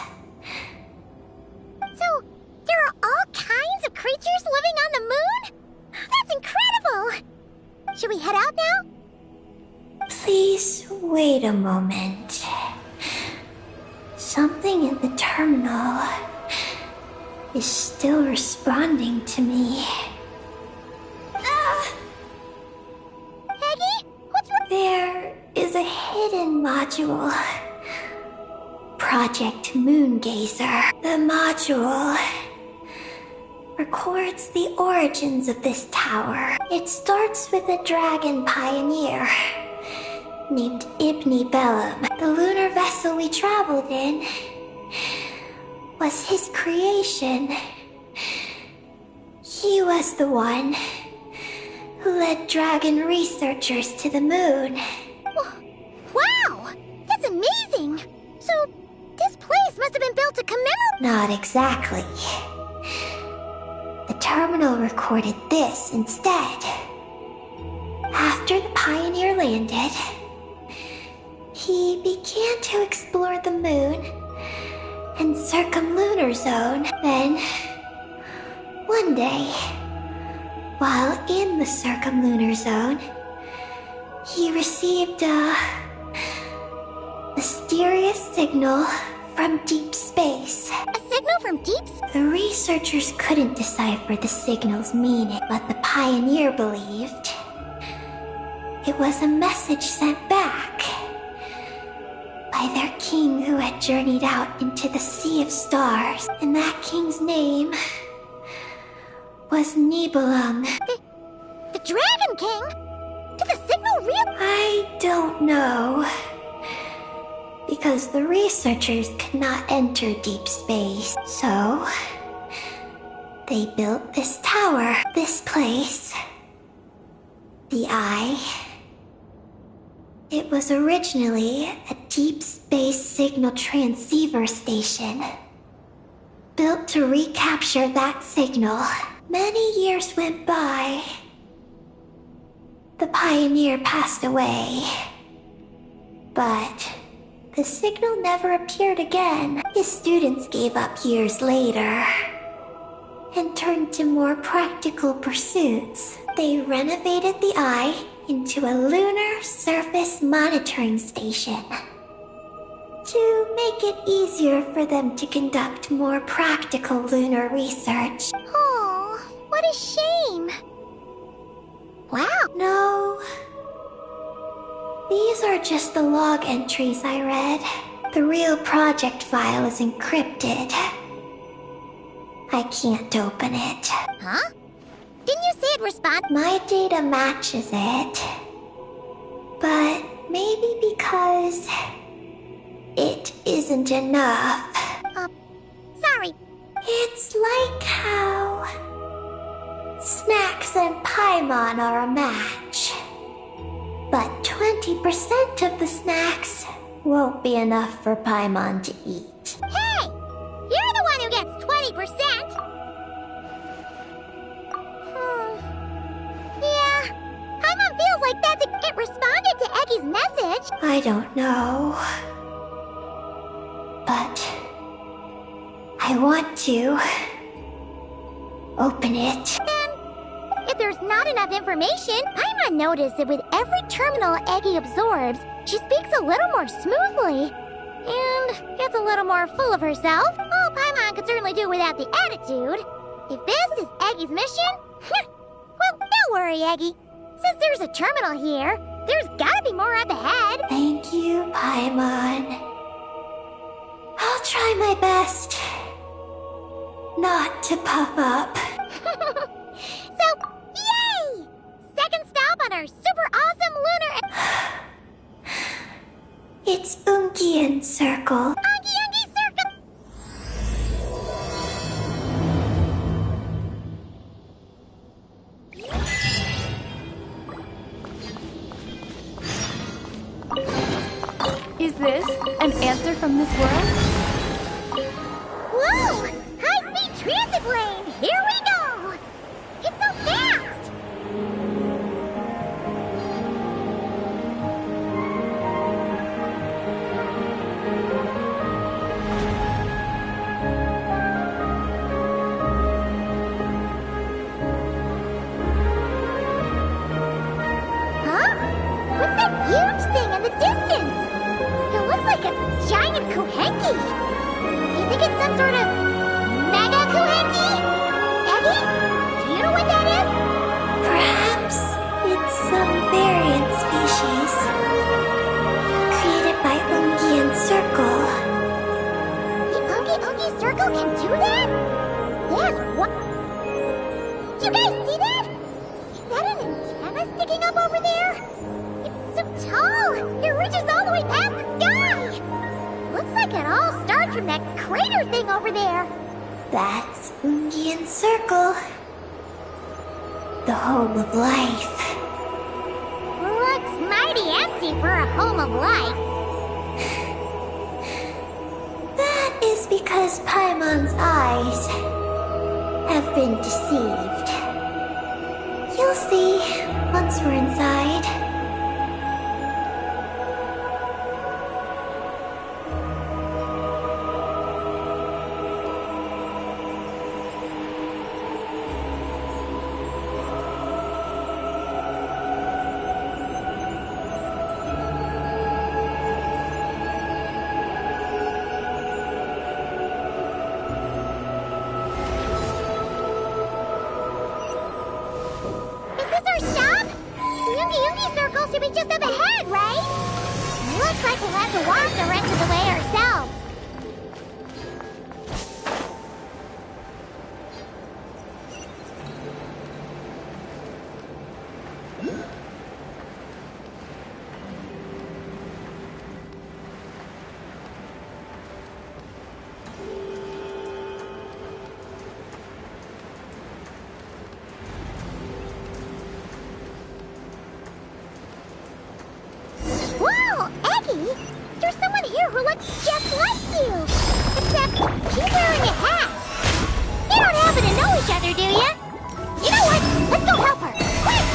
Should we head out now? Please wait a moment. Something in the terminal is still responding to me. Eggy? What's wrong? There is a hidden module. Project Moongazer. The module records the origins of this tower. It starts with a dragon pioneer named Ibni Bellum. The lunar vessel we traveled in was his creation. He was the one who led dragon researchers to the moon. Wow! That's amazing! So, this place must have been built to commemorate... Not exactly. The terminal recorded this instead. After the pioneer landed, he began to explore the moon and circumlunar zone. Then, one day, while in the circumlunar zone, he received a mysterious signal from deep space. A signal from deep space? The researchers couldn't decipher the signal's meaning, but the pioneer believed it was a message sent back by their king who had journeyed out into the Sea of Stars. And that king's name was Nibelung. The Dragon King? Did the signal really... I don't know. Because the researchers could not enter deep space. So, they built this tower, this place. The Eye. It was originally a deep space signal transceiver station. Built to recapture that signal. Many years went by. The pioneer passed away. But the signal never appeared again. His students gave up years later and turned to more practical pursuits. They renovated the Eye into a lunar surface monitoring station to make it easier for them to conduct more practical lunar research. Oh, what a shame. Wow. No. These are just the log entries I read. The real project file is encrypted. I can't open it. Huh? Didn't you say it respond? My data matches it. But maybe because it isn't enough. Sorry. It's like how Snacks and Paimon are a match. But 20% of the snacks won't be enough for Paimon to eat. Hey! You're the one who gets 20%! Yeah, Paimon feels like it responded to Eggy's message. I don't know. But I want to open it. If there's not enough information, Paimon noticed that with every terminal Eggy absorbs, she speaks a little more smoothly. And gets a little more full of herself. Oh, Paimon could certainly do without the attitude. If this is Eggy's mission, well, don't worry, Eggy. Since there's a terminal here, there's gotta be more up ahead. Thank you, Paimon. I'll try my best not to puff up. So, yay! Second stop on our super awesome lunar... It's Ungian Circle. Ungi Circle! Is this an answer from this world? Whoa! High-speed transit lane! Here we go! It's so fast! Kuhenki? Do you think it's some sort of mega Kuhenki? Eggy? Do you know what that is? Perhaps it's some variant species created by Ungian Circle. The Ungi Circle can do that? Yes, what? Do you guys see that? Is that an antenna sticking up over there? It's so tall! It reaches all the way past the sky! Looks like it all starts from that crater thing over there. That's Ungian Circle. The home of life. Looks mighty empty for a home of life. That is because Paimon's eyes have been deceived. You'll see once we're inside. Is this our stop? The Ungi Circle should be just up ahead, right? Looks like we'll have to walk the rest of the way ourselves. Whoa, Eggy! There's someone here who looks just like you! Except he's wearing a hat. You don't happen to know each other, do you? You know what? Let's go help her! Quick!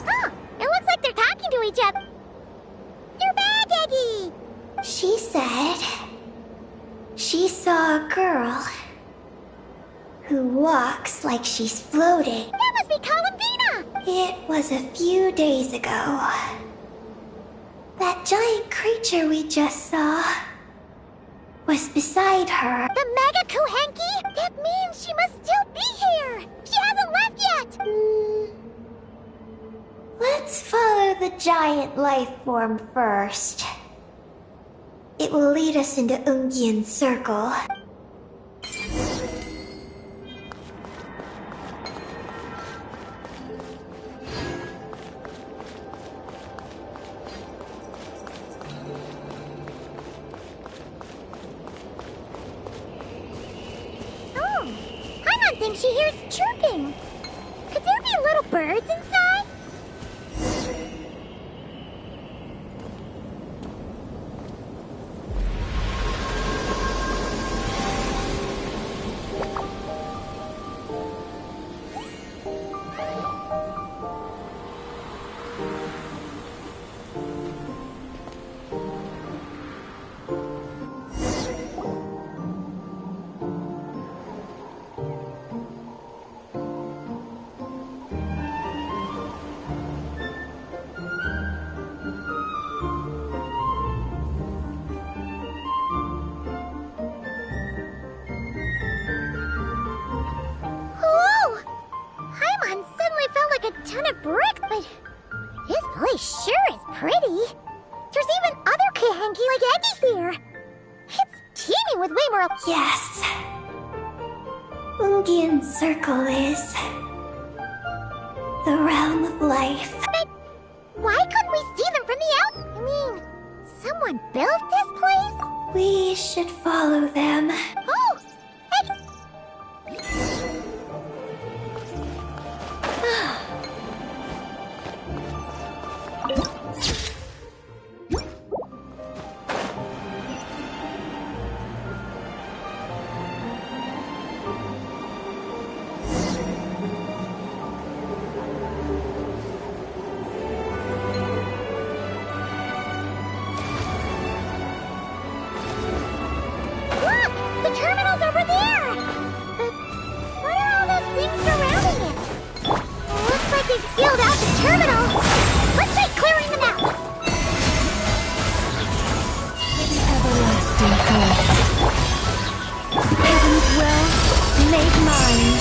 Huh, it looks like they're talking to each other. You're back, Eggy! She said she saw a girl who walks like she's floating. That must be Columbina! It was a few days ago. That giant creature we just saw was beside her. The Mega Kuhenki? That means she must still be here! She hasn't left yet! Let's follow the giant life form first. It will lead us into Ungian Circle. Oh, Paimon thinks she hears chirping. Could there be little birds inside? Whoa! Paimon suddenly felt like a ton of brick, but this place sure is pretty. There's even other Kuhenki like Eggy here. It's teeming with way more. Yes. Ungian Circle is the realm of life. But why couldn't we see them from the out? I mean, someone built this place? We should follow them. Oh! Eggy! terminal! Let's try clearing them out! Everlasting grace. Heaven's will made mine.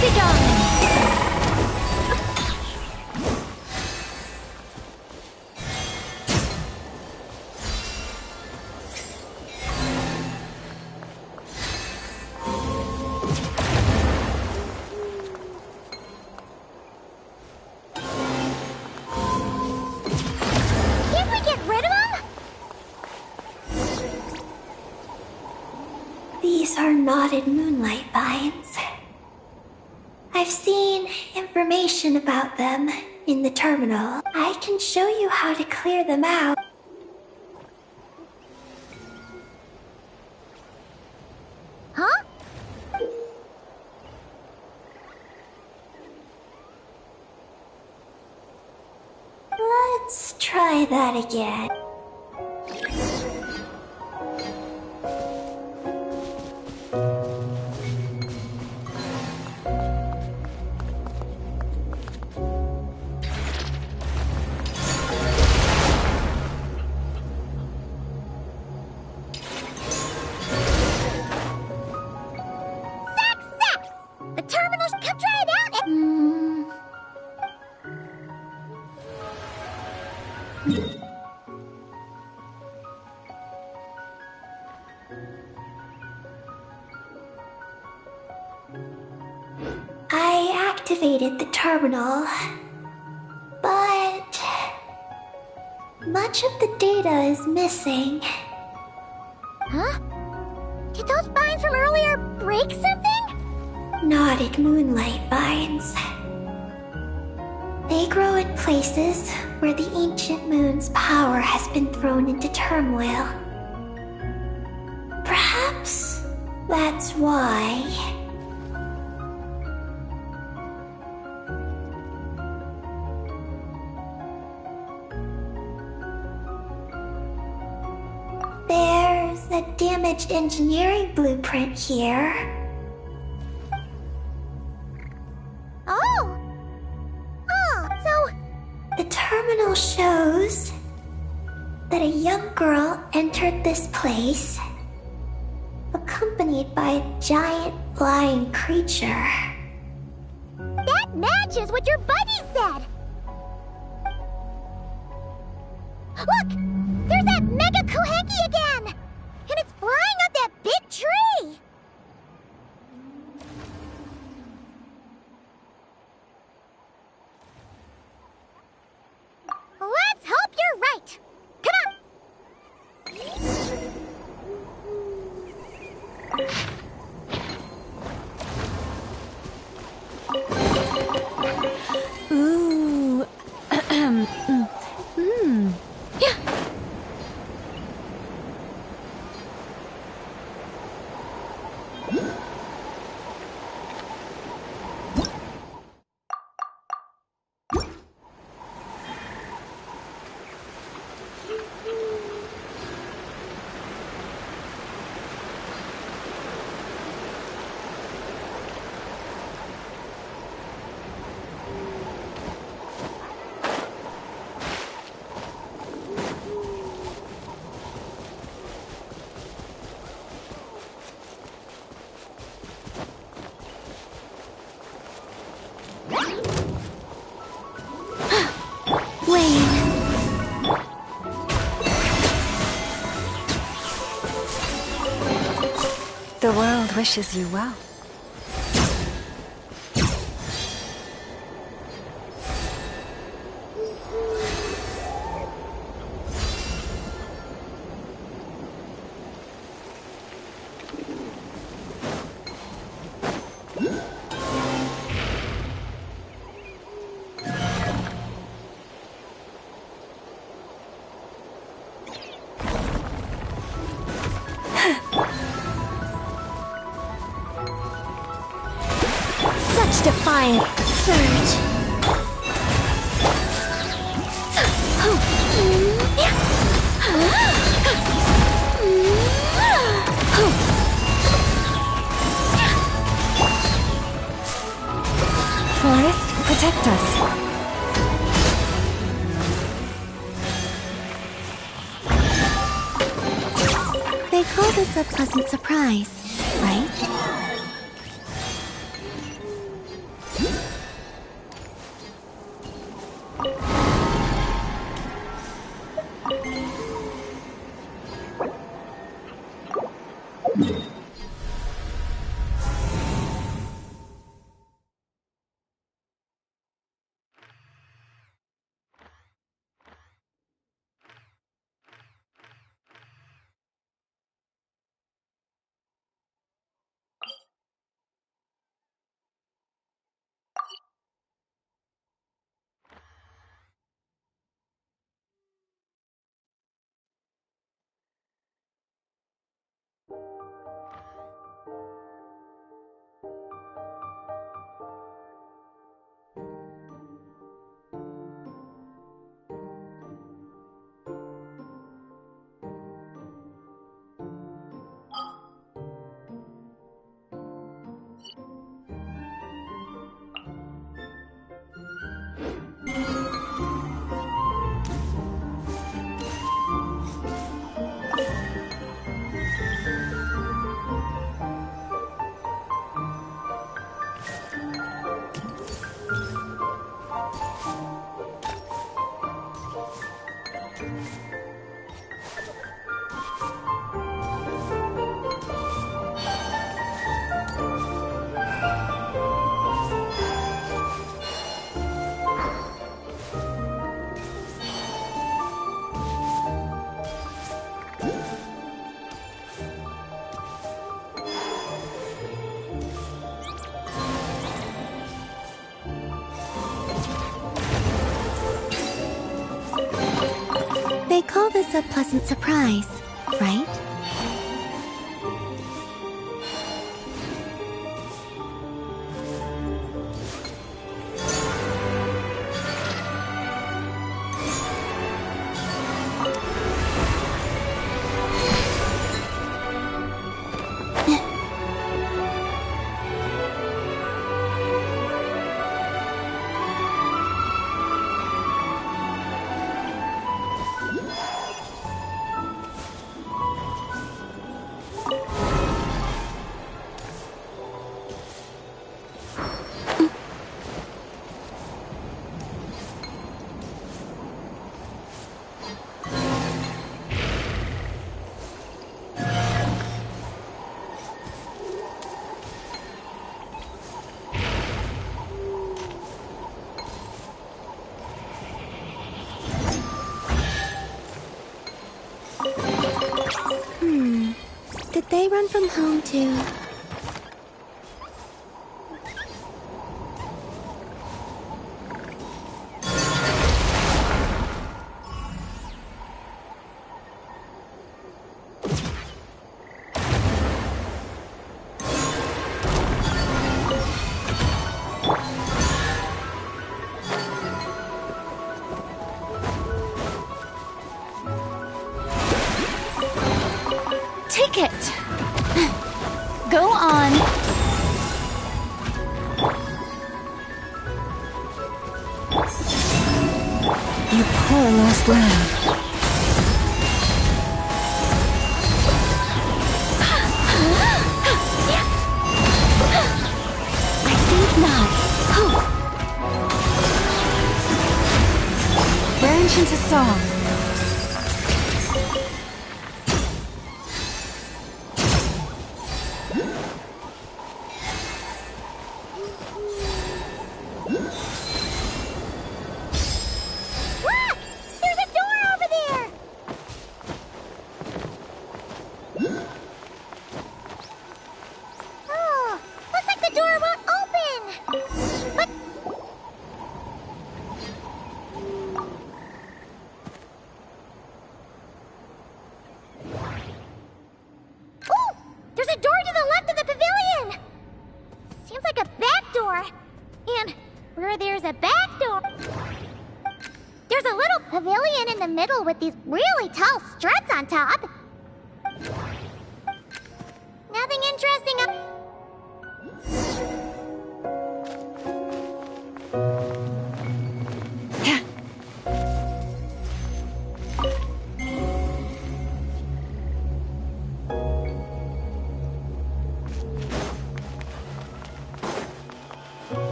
Be gone! Can't we get rid of them? These are knotted moonlight vines. I've seen information about them in the terminal. I can show you how to clear them out. Huh? Let's try that again. Sack! The terminals, come try it out and... I activated the terminal, but much of the data is missing. Huh? Did those vines from earlier break something? Knotted moonlight vines. They grow in places where the ancient moon's power has been thrown into turmoil. Perhaps that's why. There's a damaged engineering blueprint here. Oh! So... The terminal shows that a young girl entered this place, accompanied by a giant flying creature. that matches what your buddy said! Look! There's that Mega Kohenki again! And it's flying up that big tree! Let's hope you're right! Come on! Ooh. Yeah. The world wishes you well. Such defiant surge. call this a pleasant surprise, right? They call this a pleasant surprise, right? Did they run from home too? Ticket! Go on! You poor lost lamb. I think not. Branch into song. Look! There's a door over there! Oh, looks like the door won't open! But... Oh! There's a door to the left of the pavilion! Seems like a back door. And where there's a back door... There's a little pavilion in the middle with these really tall struts on top. Nothing interesting up...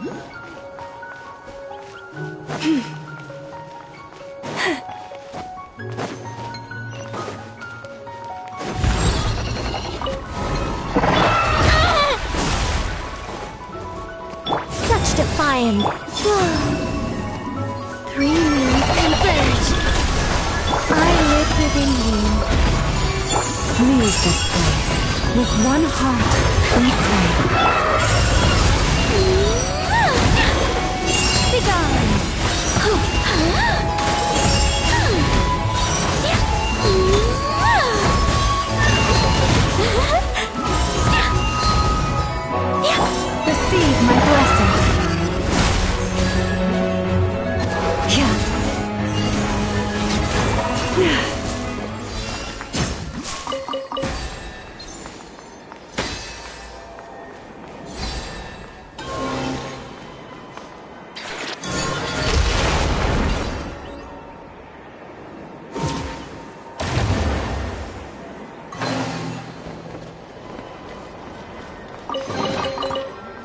Such defiance. 3 moons converge. I live within you. Leave this place. With one heart, we pray. Begone. Receive my blessing.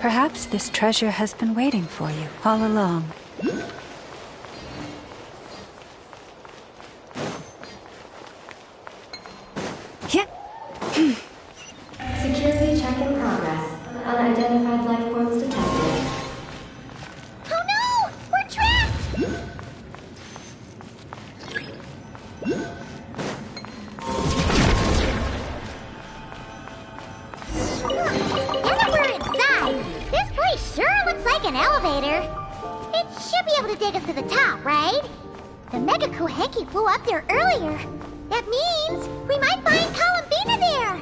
Perhaps this treasure has been waiting for you all along. Security check in progress. Unidentified life forms detected. Oh no! We're trapped! Now that we're inside, this place sure looks like an elevator. It should be able to take us to the top, right? The Mega Kuhenki flew up there earlier. That means we might find Columbina there.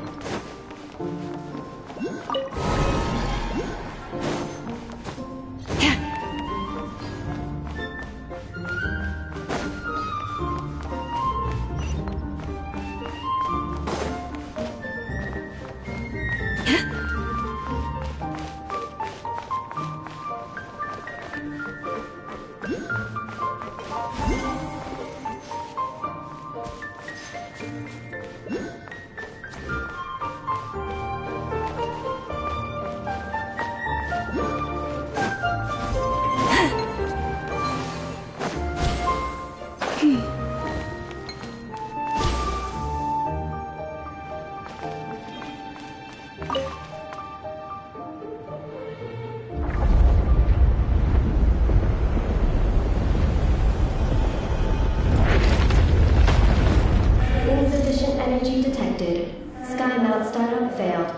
Insufficient energy detected. Sky mount startup failed.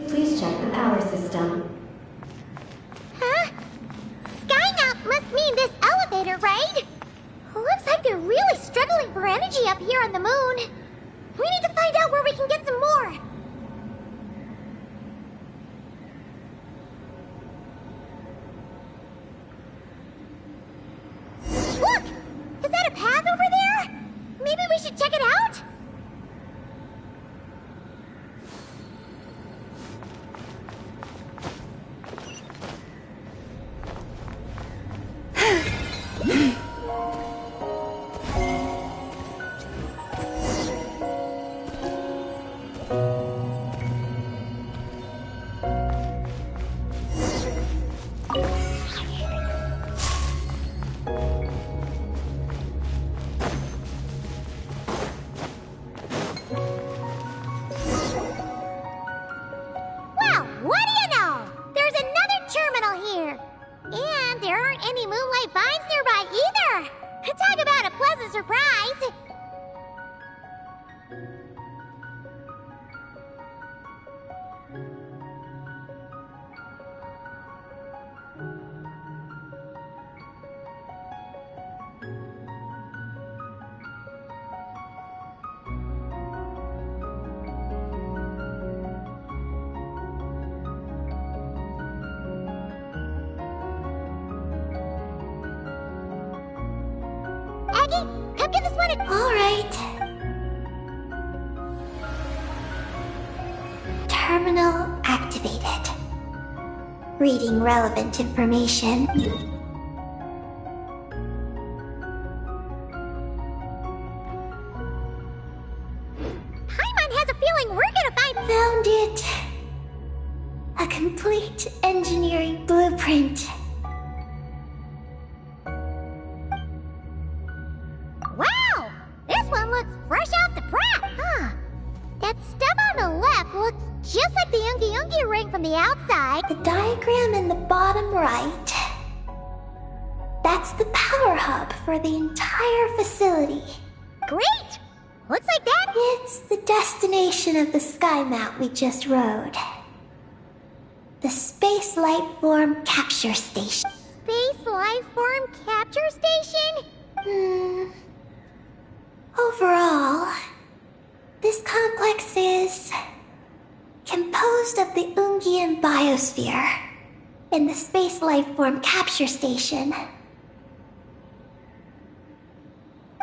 Please check the power system. Huh? Skynaut must mean this elevator, right? Looks like they're really struggling for energy up here on the moon. We need to find out where we can get some more. Look! Is that a path over there? Maybe we should check it out? Well, what do you know? There's another terminal here. And there aren't any moonlight vines nearby either. Talk about a pleasant surprise. Aggie, come get this one. All right. Terminal activated. Reading relevant information. Paimon has a feeling we're gonna find... Found it. A complete engineering blueprint. The diagram in the bottom right. That's the power hub for the entire facility. Great! Looks like that. It's the destination of the sky mount we just rode. The Space Life Form Capture Station. Space Life Form Capture Station? Overall, this complex is composed of the Ungian biosphere and the Space Life Form Capture Station.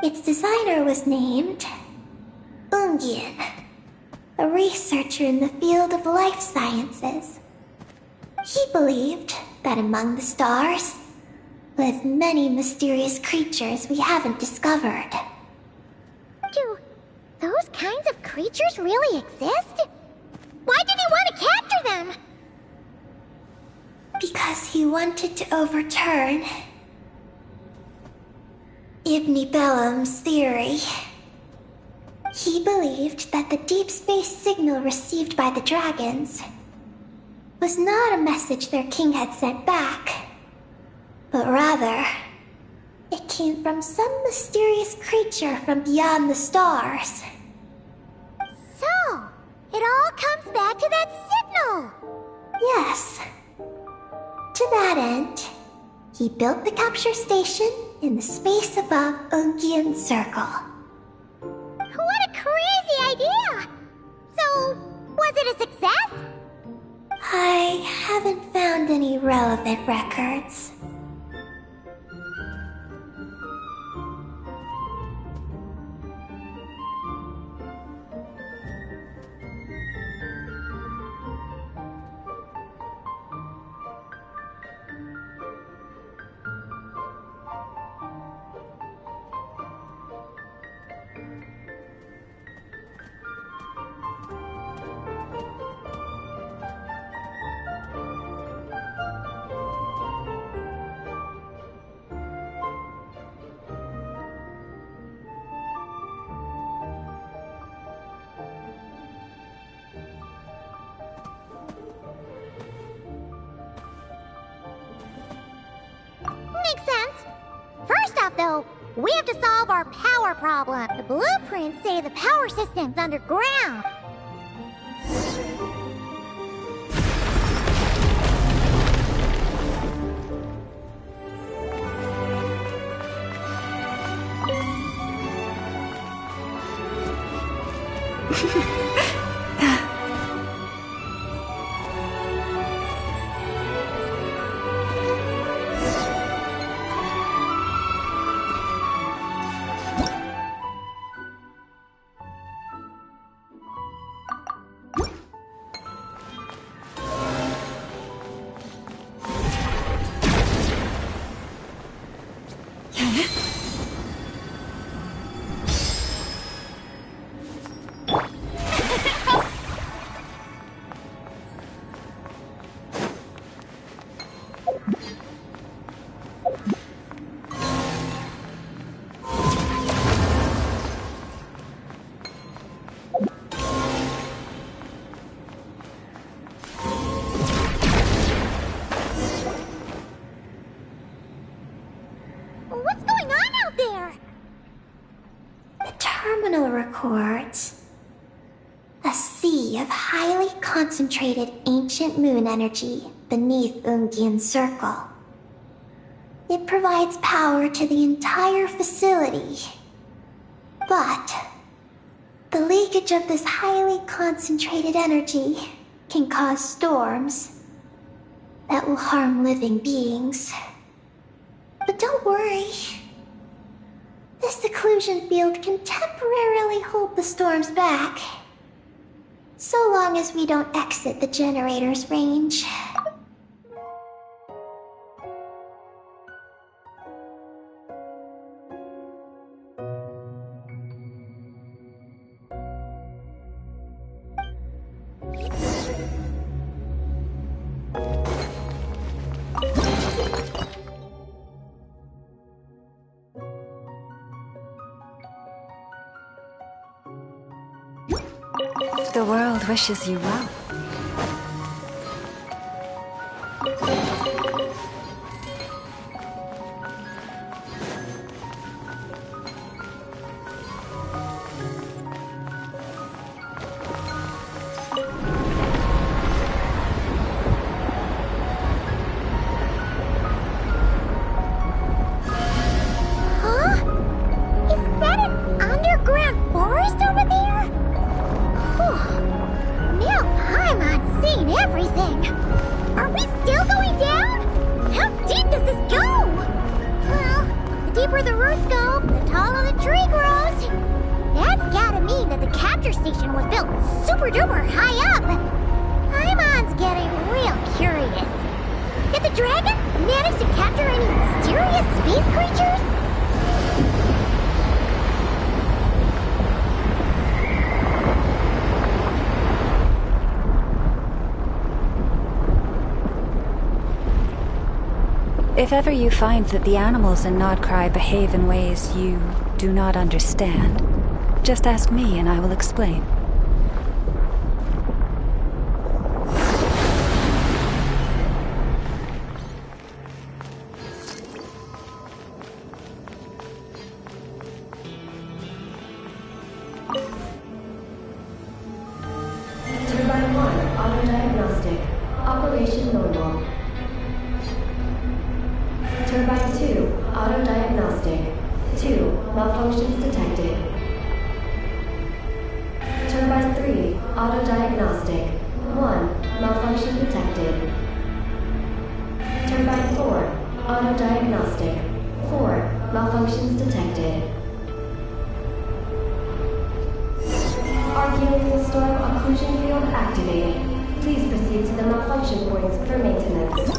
Its designer was named Ungian, a researcher in the field of life sciences. He believed that among the stars lived many mysterious creatures we haven't discovered. Do those kinds of creatures really exist? Why did he want to capture them? Because he wanted to overturn Ibn Bellum's theory. He believed that the deep space signal received by the dragons was not a message their king had sent back, but rather, it came from some mysterious creature from beyond the stars. So, it all comes back to that signal! Yes. To that end, he built the capture station in the space above Ungian Circle. What a crazy idea! So, was it a success? I haven't found any relevant records. Makes sense. First off, though, we have to solve our power problem. The blueprints say the power system's underground. What's going on out there? The terminal records a sea of highly concentrated ancient moon energy beneath Ungian Circle. It provides power to the entire facility. But the leakage of this highly concentrated energy can cause storms that will harm living beings. But don't worry. This seclusion field can temporarily hold the storms back. So long as we don't exit the generator's range. The world wishes you well. deeper the roots go, the taller the tree grows. That's gotta mean that the capture station was built super duper high up. Paimon's getting real curious. Did the dragon manage to capture any mysterious space creatures? If ever you find that the animals in Nodcry behave in ways you do not understand, just ask me and I will explain. Turbine 1, auto-diagnostic. Operation normal. Turbine 2, auto-diagnostic. 2, malfunctions detected. Turbine 3, auto-diagnostic. 1, malfunction detected. Turbine 4, auto-diagnostic. 4, malfunctions detected. Arguing storm occlusion field activated. Please proceed to the malfunction points for maintenance.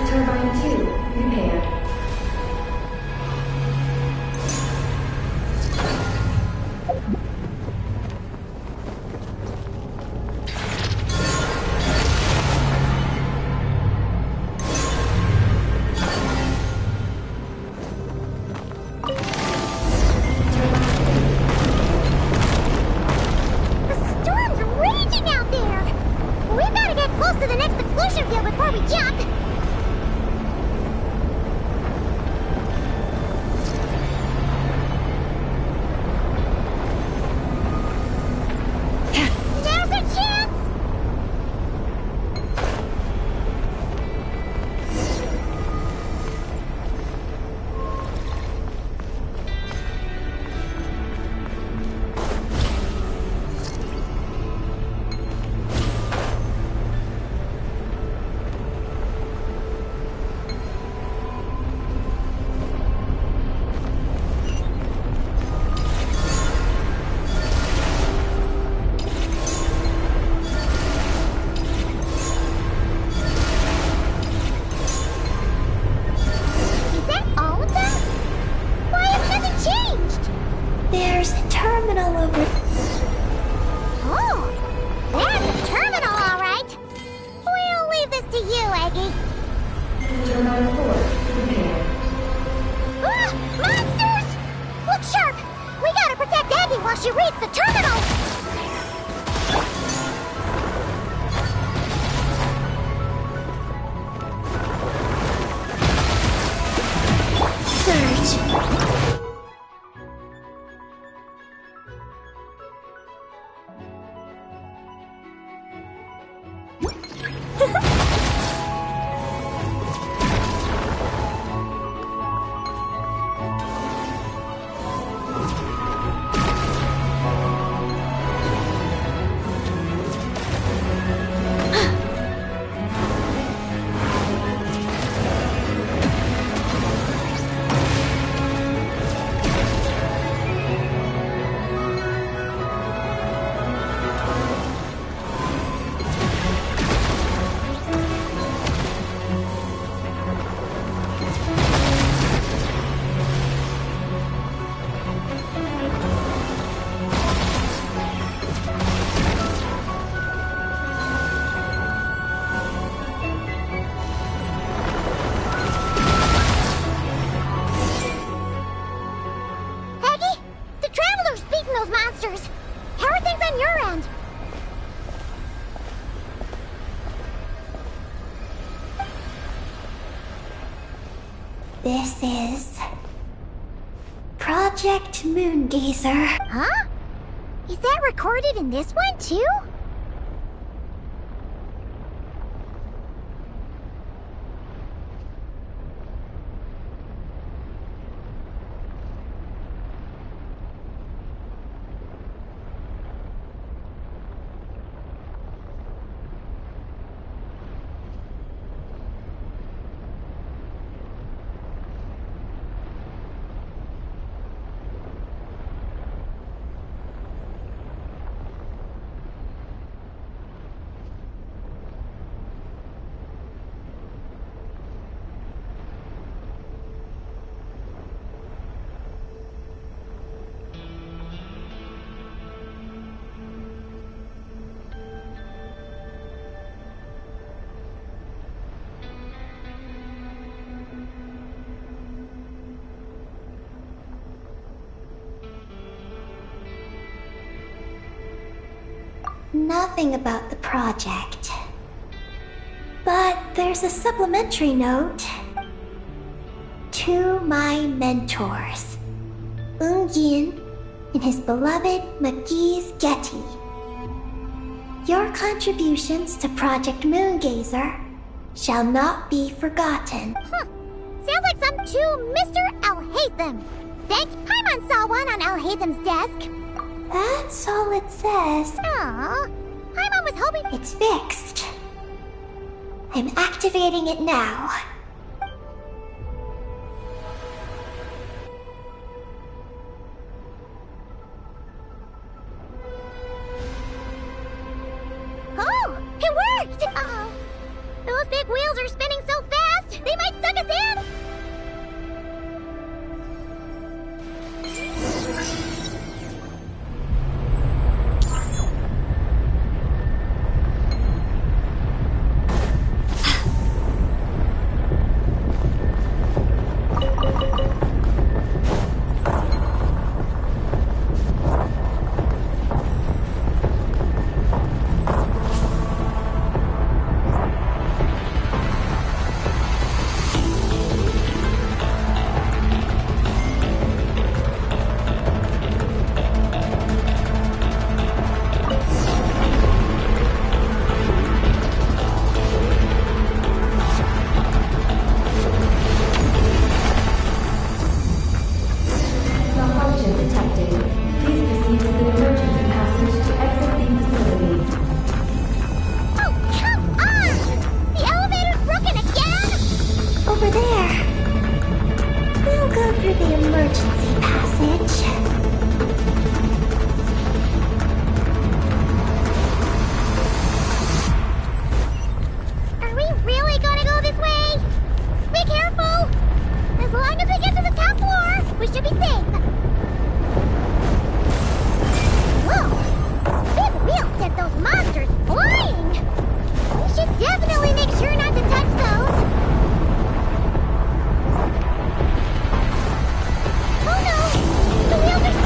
Turbine 2, repaired. The storm's raging out there! We gotta get close to the next occlusion field before we jump! Now's our chance! Is that all of them? Why has nothing changed? There's a terminal over. Oh, that's a terminal, all right. We'll leave this to you, Eggy. Turbine 4, repaired. Ah, monsters! Look sharp! We gotta protect Eggy while she reads the terminal! Surge. This is Project Moongazer. Huh? Is that recorded in this one, too? Nothing about the project. But there's a supplementary note. To my mentors, Yin and his beloved McGee's Getty. Your contributions to Project Moongazer shall not be forgotten. Sounds like some to Mr. Alhaitham. Thanks, Paimon saw one on Alhaitham's desk. That's all it says. Aww. Paimon was hoping... It's fixed. I'm activating it now. Oh, it worked! Uh-oh. Those big wheels are spinning so fast, they might suck us in! The wheels are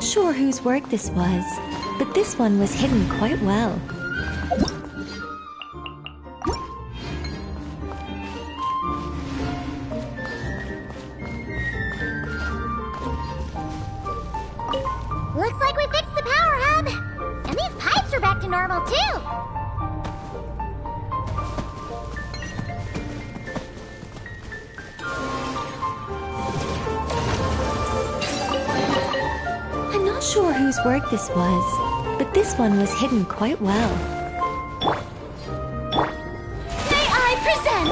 not sure whose work this was, but this one was hidden quite well. Looks like we fixed the power hub. And these pipes are back to normal, too. I'm not sure whose work this was, but this one was hidden quite well. May I present?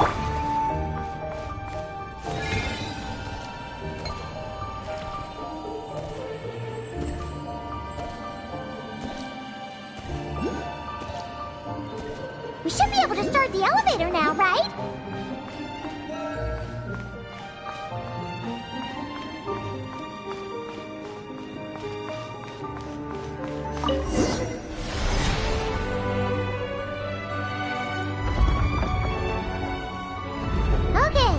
We should be able to start the elevator now, right? Okay,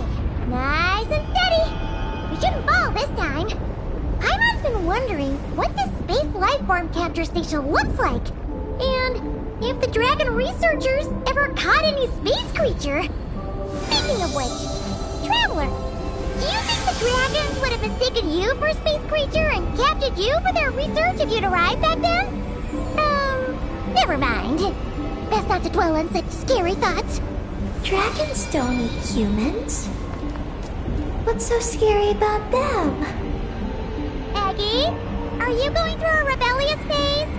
nice and steady. We shouldn't fall this time. Paimon's been wondering what this space life form capture station looks like. And if the dragon researchers ever caught any space creature. Speaking of which, Traveler, do you think the dragons would have mistaken you for a space creature and captured you for their research if you'd arrived back then? Never mind. Best not to dwell on such scary thoughts. Dragons don't eat humans. What's so scary about them? Aggie, are you going through a rebellious phase?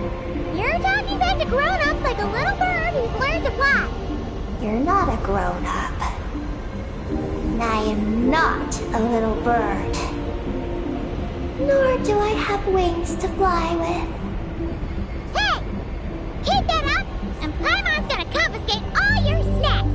You're talking back to grown-ups like a little bird who's learned to fly. You're not a grown-up. And I am not a little bird. Nor do I have wings to fly with. Hey! Keep that up, and Paimon's gonna confiscate all your snacks!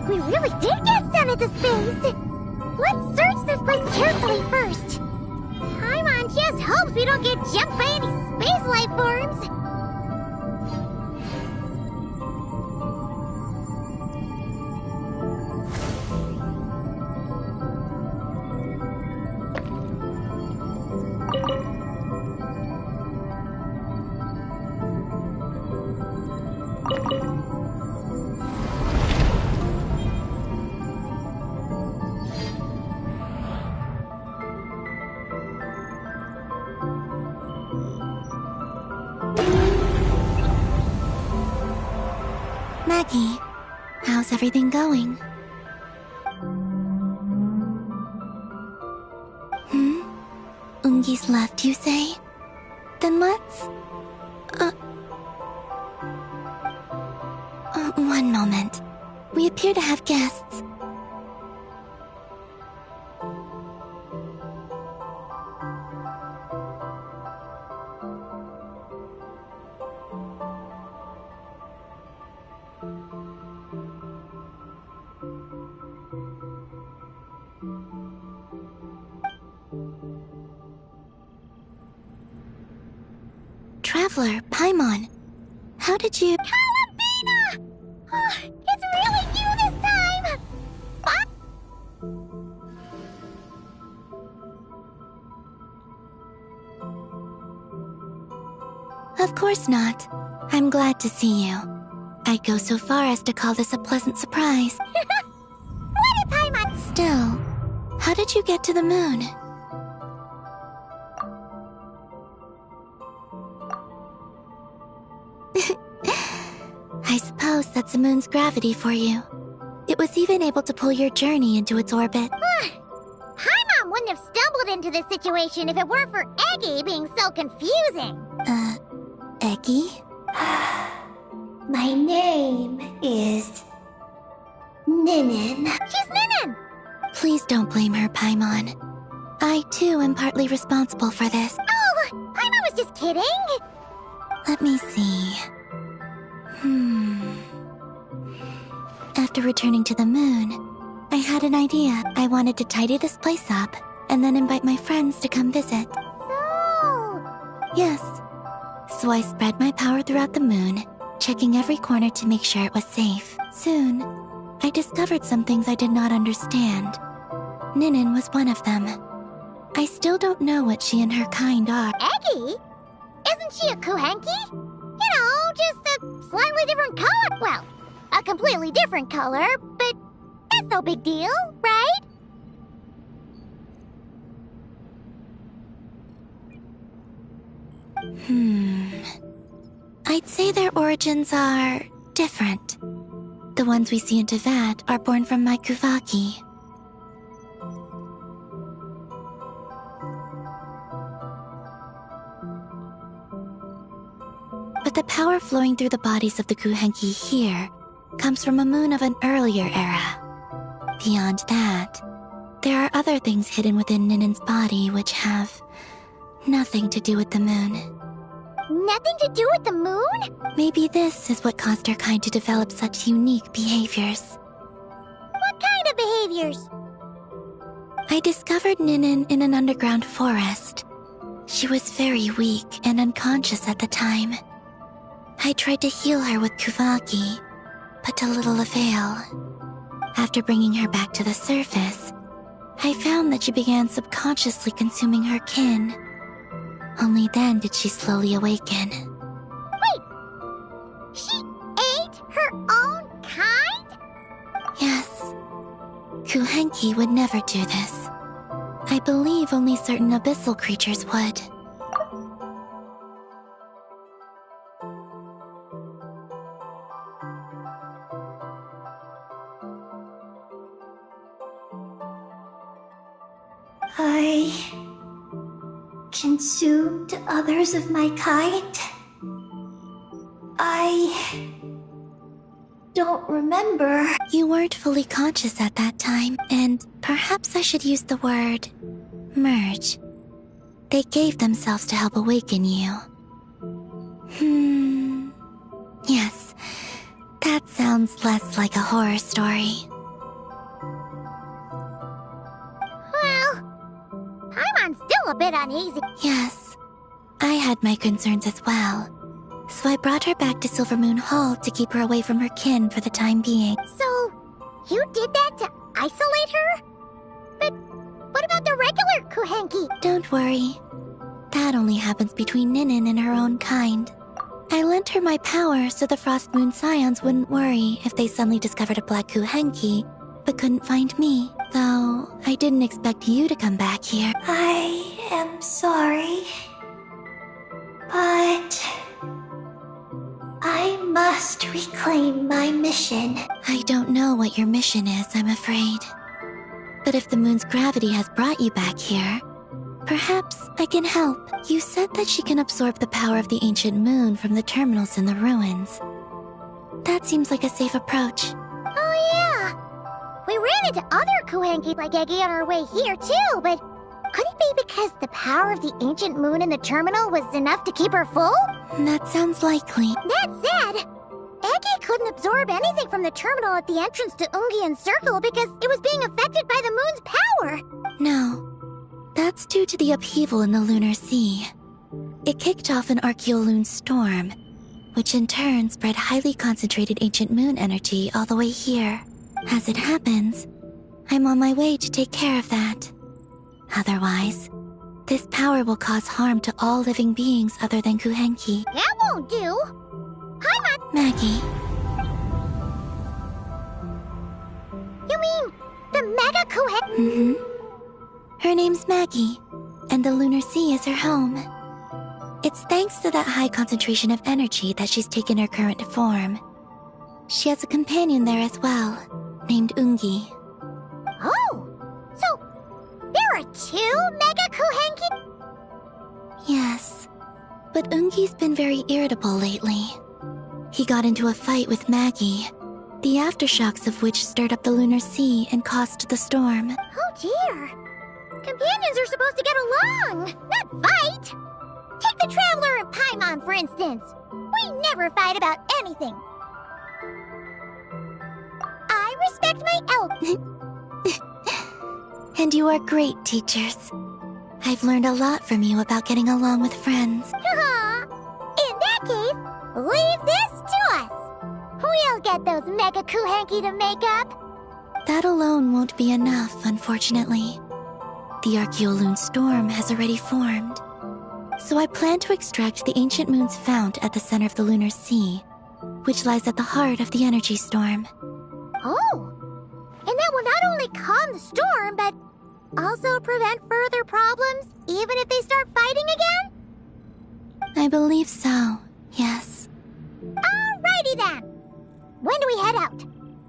We really did get sent into space! Let's search this place carefully first. Paimon just hopes we don't get jumped by any space life forms. Maggie. How's everything going? Ungi's left, you say? Then let's... one moment. We appear to have guests. Traveler, Paimon, how did you... Columbina! Oh, it's really you this time! Of course not. I'm glad to see you. I'd go so far as to call this a pleasant surprise. What if Paimon... Still, how did you get to the moon? I suppose that's the moon's gravity for you. It was even able to pull your journey into its orbit. Paimon wouldn't have stumbled into this situation if it weren't for Eggy being so confusing. Eggy? My name is... Ninin. She's Ninin! Please don't blame her, Paimon. I, too, am partly responsible for this. Oh, Paimon was just kidding! Let me see... After returning to the moon, I had an idea. I wanted to tidy this place up, and then invite my friends to come visit. So... Yes. So I spread my power throughout the moon, checking every corner to make sure it was safe. Soon, I discovered some things I did not understand. Ninin was one of them. I still don't know what she and her kind are. Eggy? Isn't she a Kuhenki? You know, just a slightly different color. Well, a completely different color, but that's no big deal, right? I'd say their origins are different. The ones we see in Tevat are born from my Kuvaki. But the power flowing through the bodies of the Kuhenki here comes from a moon of an earlier era. Beyond that, there are other things hidden within Ninin's body which have nothing to do with the moon. Nothing to do with the moon? Maybe this is what caused her kind to develop such unique behaviors. What kind of behaviors? I discovered Ninin in an underground forest. She was very weak and unconscious at the time. I tried to heal her with Kuvaki, but to little avail. After bringing her back to the surface, I found that she began subconsciously consuming her kin. Only then did she slowly awaken. Wait! She ate her own kind? Yes. Kuhenki would never do this. I believe only certain abyssal creatures would. I consumed others of my kind. I don't remember. You weren't fully conscious at that time, and perhaps I should use the word merge. They gave themselves to help awaken you. Yes, that sounds less like a horror story. Well, Paimon's still a bit uneasy. Yes, I had my concerns as well. So I brought her back to Silvermoon Hall to keep her away from her kin for the time being. So, you did that to isolate her? But what about the regular Kuhenki? Don't worry. That only happens between Ninin and her own kind. I lent her my power so the Frost Moon Scions wouldn't worry if they suddenly discovered a black Kuhenki, but couldn't find me. Though, I didn't expect you to come back here. I am sorry, but I must reclaim my mission. I don't know what your mission is, I'm afraid. But if the moon's gravity has brought you back here, perhaps I can help. You said that she can absorb the power of the ancient moon from the terminals in the ruins. That seems like a safe approach. Oh yeah! We ran into other Kuhenki like Eggy on our way here too, but could it be because the power of the ancient moon in the terminal was enough to keep her full? That sounds likely. That said, Eggy couldn't absorb anything from the terminal at the entrance to Ungian Circle because it was being affected by the moon's power. No. That's due to the upheaval in the lunar sea. It kicked off an Archeoloon storm, which in turn spread highly concentrated ancient moon energy all the way here. As it happens, I'm on my way to take care of that. Otherwise, this power will cause harm to all living beings other than Kuhenki. That won't do! Hi, Maggie. You mean the Mega Kuhenki? Mm-hmm. Her name's Maggie, and the lunar sea is her home. It's thanks to that high concentration of energy that she's taken her current form. She has a companion there as well, named Ungi. Oh! So, there are two Mega Kuhenki? Yes, but Ungi's been very irritable lately. He got into a fight with Maggie, the aftershocks of which stirred up the lunar sea and caused the storm. Oh dear! Companions are supposed to get along, not fight! Take the Traveler and Paimon, for instance. We never fight about anything. I respect my elders. And you are great teachers. I've learned a lot from you about getting along with friends. In that case, leave this to us. We'll get those Mega Kuhenki to make up. That alone won't be enough, unfortunately. The Archeoloon storm has already formed. So I plan to extract the ancient moon's fount at the center of the lunar sea, which lies at the heart of the energy storm. Oh! And that will not only calm the storm, but also prevent further problems, even if they start fighting again? I believe so, yes. Alrighty then! When do we head out?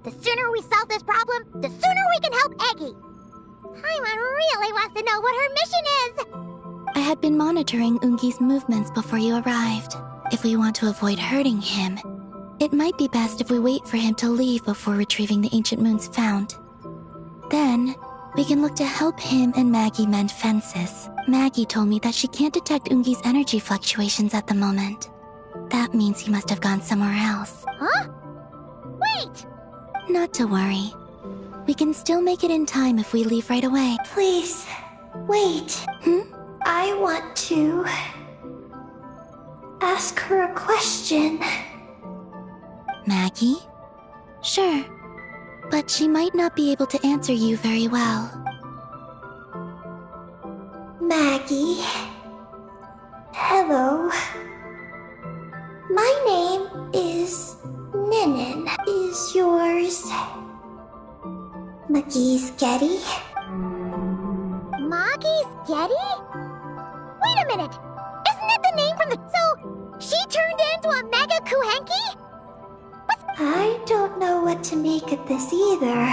The sooner we solve this problem, the sooner we can help Eggy. Paimon really wants to know what her mission is! I had been monitoring Ungi's movements before you arrived. If we want to avoid hurting him, it might be best if we wait for him to leave before retrieving the ancient moon's fount. Then, we can look to help him and Maggie mend fences. Maggie told me that she can't detect Ungi's energy fluctuations at the moment. That means he must have gone somewhere else. Huh? Wait! Not to worry. We can still make it in time if we leave right away. Please, wait. I want to ask her a question. Maggie? Sure. But she might not be able to answer you very well. Maggie. Hello. My name is Ninin. Is yours Maggie's Getty? Maggie's Getty? Wait a minute! Isn't that the name from the... So, she turned into a Mega Kuhenki? I don't know what to make of this either.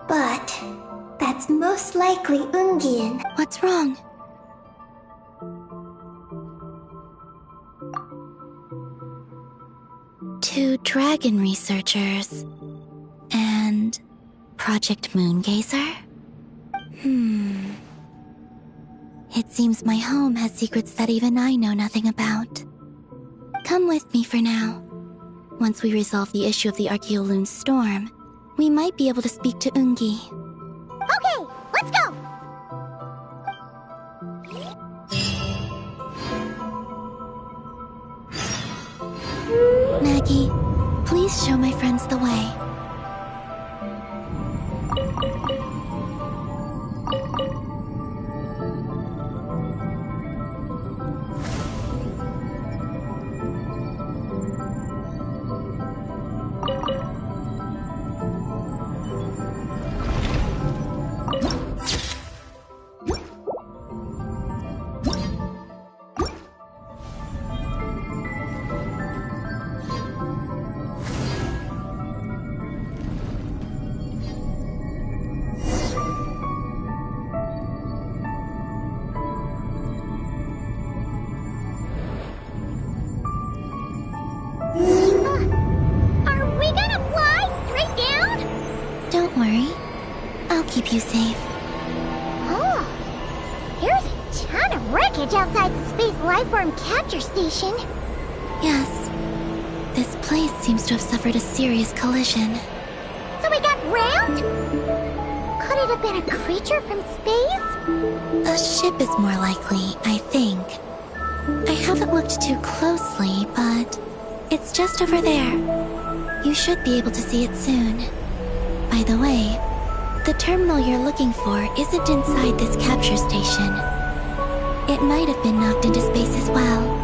But that's most likely Ungian. What's wrong? Two dragon researchers and Project Moongazer? It seems my home has secrets that even I know nothing about. Come with me for now. Once we resolve the issue of the Archeoloon storm, we might be able to speak to Ungi. Okay, let's go! Maggie, please show my friends the way. I'll keep you safe. Oh, there's a ton of wreckage outside the Space Lifeform Capture Station. Yes. This place seems to have suffered a serious collision. So we got rammed? Could it have been a creature from space? A ship is more likely, I think. I haven't looked too closely, but it's just over there. You should be able to see it soon. By the way, the terminal you're looking for isn't inside this capture station. It might have been knocked into space as well.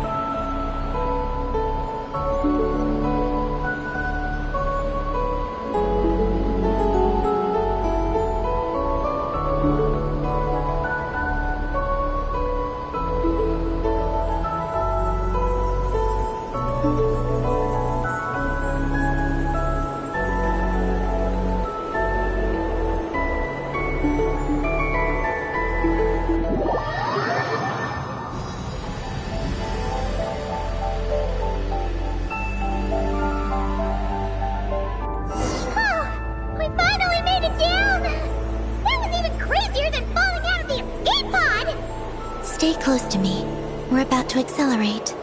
Stay close to me. We're about to accelerate.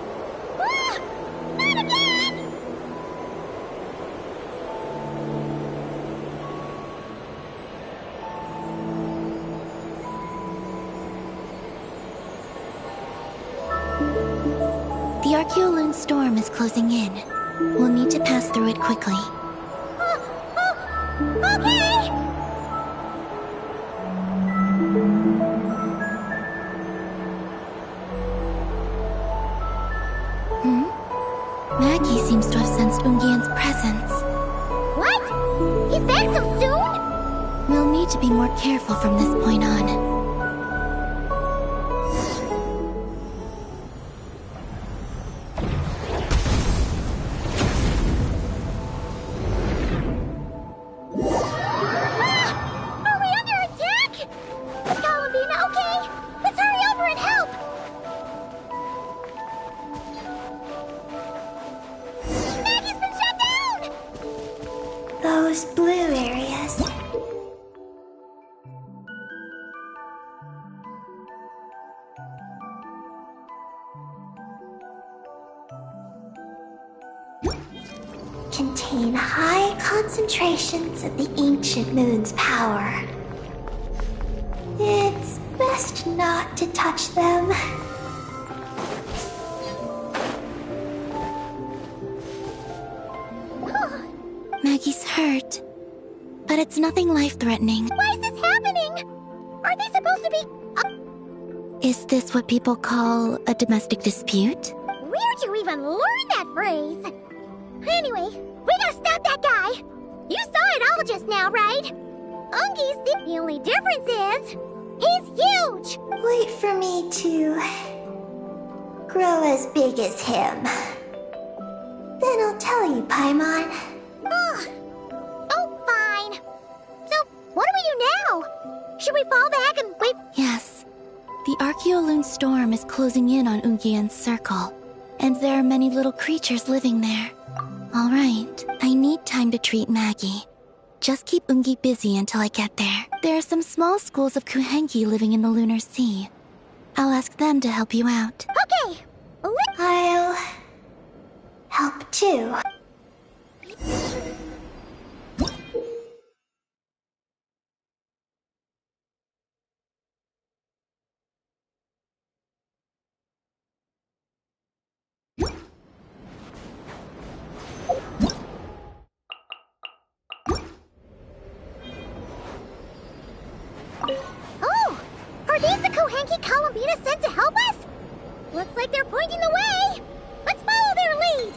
Ah, not again! The Archeoloon storm is closing in. We'll need to pass through it quickly. Okay! Maggie seems to have sensed Ungian's presence. What? He's back so soon? We'll need to be more careful from this point on. Are we under attack? Is Columbina okay? Let's hurry over and help! Maggie's been shut down! Those blue areas. Contain high concentrations of the ancient moon's power. It's best not to touch them. Maggie's hurt. But it's nothing life-threatening. Why is this happening? Are they supposed to be... Is this what people call a domestic dispute? Where'd you even learn that phrase? Anyway, we gotta stop that guy. You saw it all just now, right? Ungi's the only difference is... he's huge! Wait for me to grow as big as him. Then I'll tell you, Paimon. Oh, fine. So, what do we do now? Should we fall back and wait? Yes. The Archeoloon storm is closing in on Ungian's circle, and there are many little creatures living there. All right, I need time to treat Maggie. Just keep Ungi busy until I get there. There are some small schools of Kuhenki living in the Lunar Sea. I'll ask them to help you out. Okay. I'll help too. Oh! Are these the Kohenki Columbina sent to help us? Looks like they're pointing the way! Let's follow their lead!